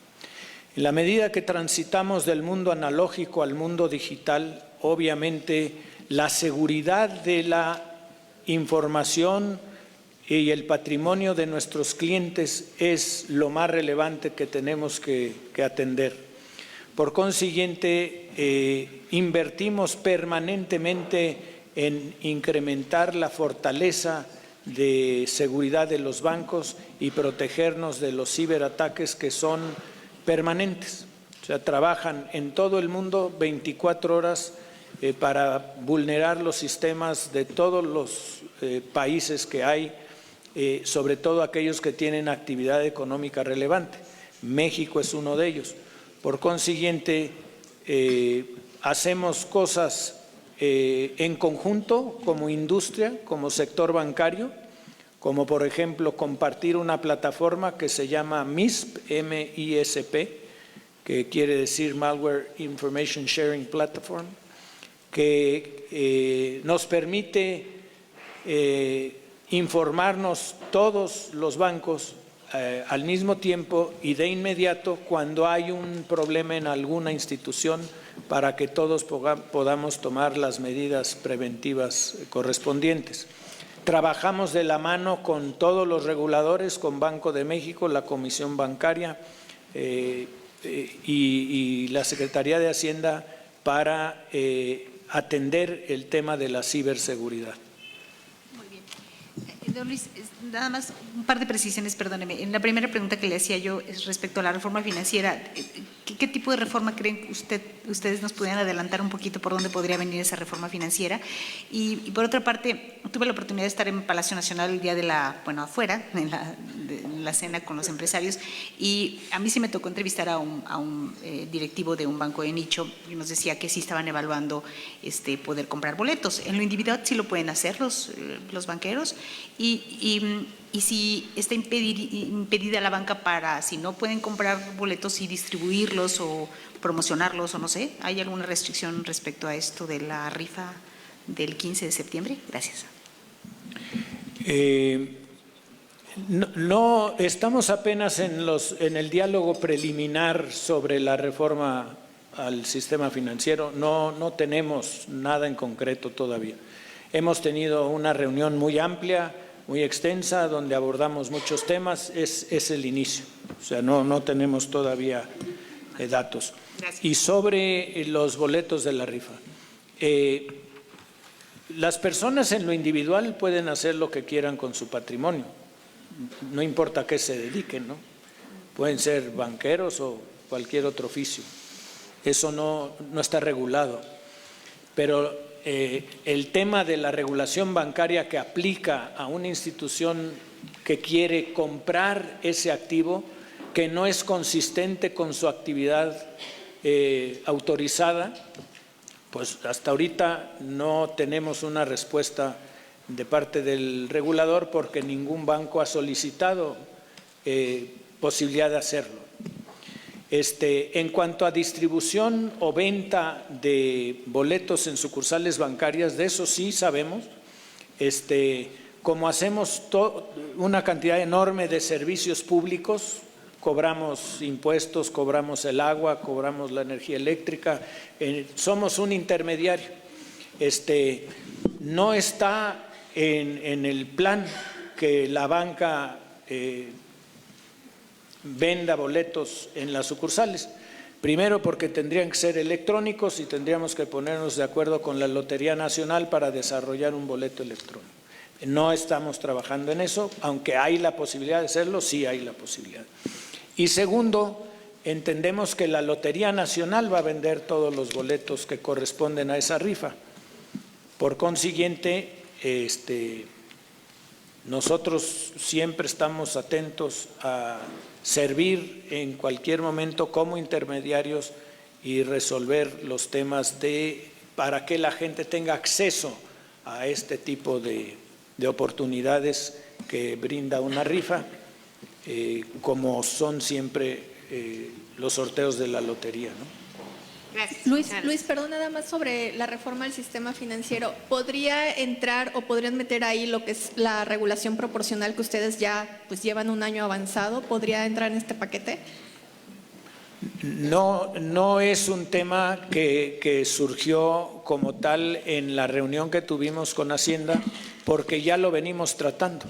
En la medida que transitamos del mundo analógico al mundo digital, obviamente la seguridad de la información y el patrimonio de nuestros clientes es lo más relevante que tenemos que atender. Por consiguiente, invertimos permanentemente en incrementar la fortaleza de seguridad de los bancos y protegernos de los ciberataques, que son permanentes. O sea, trabajan en todo el mundo 24 horas para vulnerar los sistemas de todos los países que hay, sobre todo aquellos que tienen actividad económica relevante. México es uno de ellos. Por consiguiente, hacemos cosas en conjunto como industria, como sector bancario, como por ejemplo compartir una plataforma que se llama MISP, M-I-S-P, que quiere decir Malware Information Sharing Platform, que nos permite informarnos todos los bancos al mismo tiempo y de inmediato cuando hay un problema en alguna institución, para que todos podamos tomar las medidas preventivas correspondientes. Trabajamos de la mano con todos los reguladores, con Banco de México, la Comisión Bancaria y la Secretaría de Hacienda para atender el tema de la ciberseguridad. Don Luis, nada más un par de precisiones, perdóneme. En la primera pregunta que le hacía yo es respecto a la reforma financiera. ¿Qué tipo de reforma creen que ustedes nos pudieran adelantar un poquito por dónde podría venir esa reforma financiera? Y por otra parte, tuve la oportunidad de estar en Palacio Nacional el día de afuera, en en la cena con los empresarios y a mí sí me tocó entrevistar a un directivo de un banco de nicho y nos decía que sí estaban evaluando poder comprar boletos. En lo individual sí lo pueden hacer los banqueros y si está impedida la banca para, si no pueden comprar boletos y distribuirlos o promocionarlos o no sé, ¿hay alguna restricción respecto a esto de la rifa del 15 de septiembre? Gracias. No, estamos apenas en el diálogo preliminar sobre la reforma al sistema financiero. No tenemos nada en concreto todavía. Hemos tenido una reunión muy amplia, muy extensa, donde abordamos muchos temas. Es el inicio, o sea, no tenemos todavía datos. Gracias. Y sobre los boletos de la rifa. Las personas en lo individual pueden hacer lo que quieran con su patrimonio, no importa a qué se dediquen, ¿no? Pueden ser banqueros o cualquier otro oficio, eso no está regulado, pero el tema de la regulación bancaria que aplica a una institución que quiere comprar ese activo que no es consistente con su actividad autorizada, pues hasta ahorita no tenemos una respuesta de parte del regulador porque ningún banco ha solicitado posibilidad de hacerlo. En cuanto a distribución o venta de boletos en sucursales bancarias, de eso sí sabemos. Como hacemos una cantidad enorme de servicios públicos, cobramos impuestos, cobramos el agua, cobramos la energía eléctrica, somos un intermediario. No está en el plan que la banca venda boletos en las sucursales. Primero porque tendrían que ser electrónicos y tendríamos que ponernos de acuerdo con la Lotería Nacional para desarrollar un boleto electrónico. No estamos trabajando en eso, aunque hay la posibilidad de hacerlo, sí hay la posibilidad. Y segundo, entendemos que la Lotería Nacional va a vender todos los boletos que corresponden a esa rifa. Por consiguiente, nosotros siempre estamos atentos a servir en cualquier momento como intermediarios y resolver los temas para que la gente tenga acceso a este tipo de oportunidades que brinda una rifa, como son siempre los sorteos de la lotería, ¿no? Gracias. Luis, perdón, nada más sobre la reforma del sistema financiero. ¿Podría entrar o podrían meter ahí lo que es la regulación proporcional que ustedes ya pues llevan un año avanzado? ¿Podría entrar en este paquete? No es un tema que surgió como tal en la reunión que tuvimos con Hacienda, porque ya lo venimos tratando.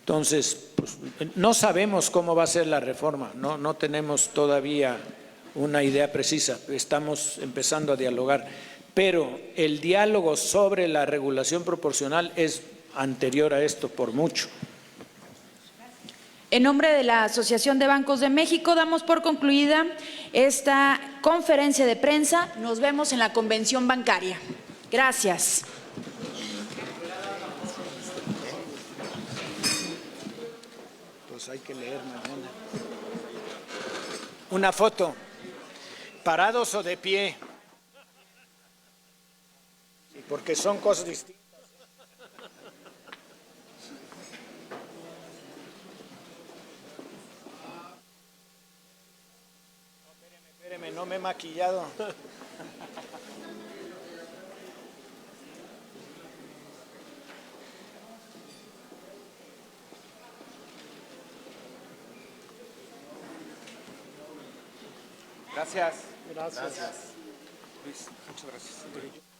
Entonces, pues, no sabemos cómo va a ser la reforma, no tenemos todavía una idea precisa, estamos empezando a dialogar, pero el diálogo sobre la regulación proporcional es anterior a esto por mucho. En nombre de la Asociación de Bancos de México, damos por concluida esta conferencia de prensa. Nos vemos en la convención bancaria. Gracias. Pues hay que leer mañana. Una foto. ¿Parados o de pie? Sí, porque son cosas distintas. Espéreme, no me he maquillado. Gracias. Gracias. Luis, muchas gracias.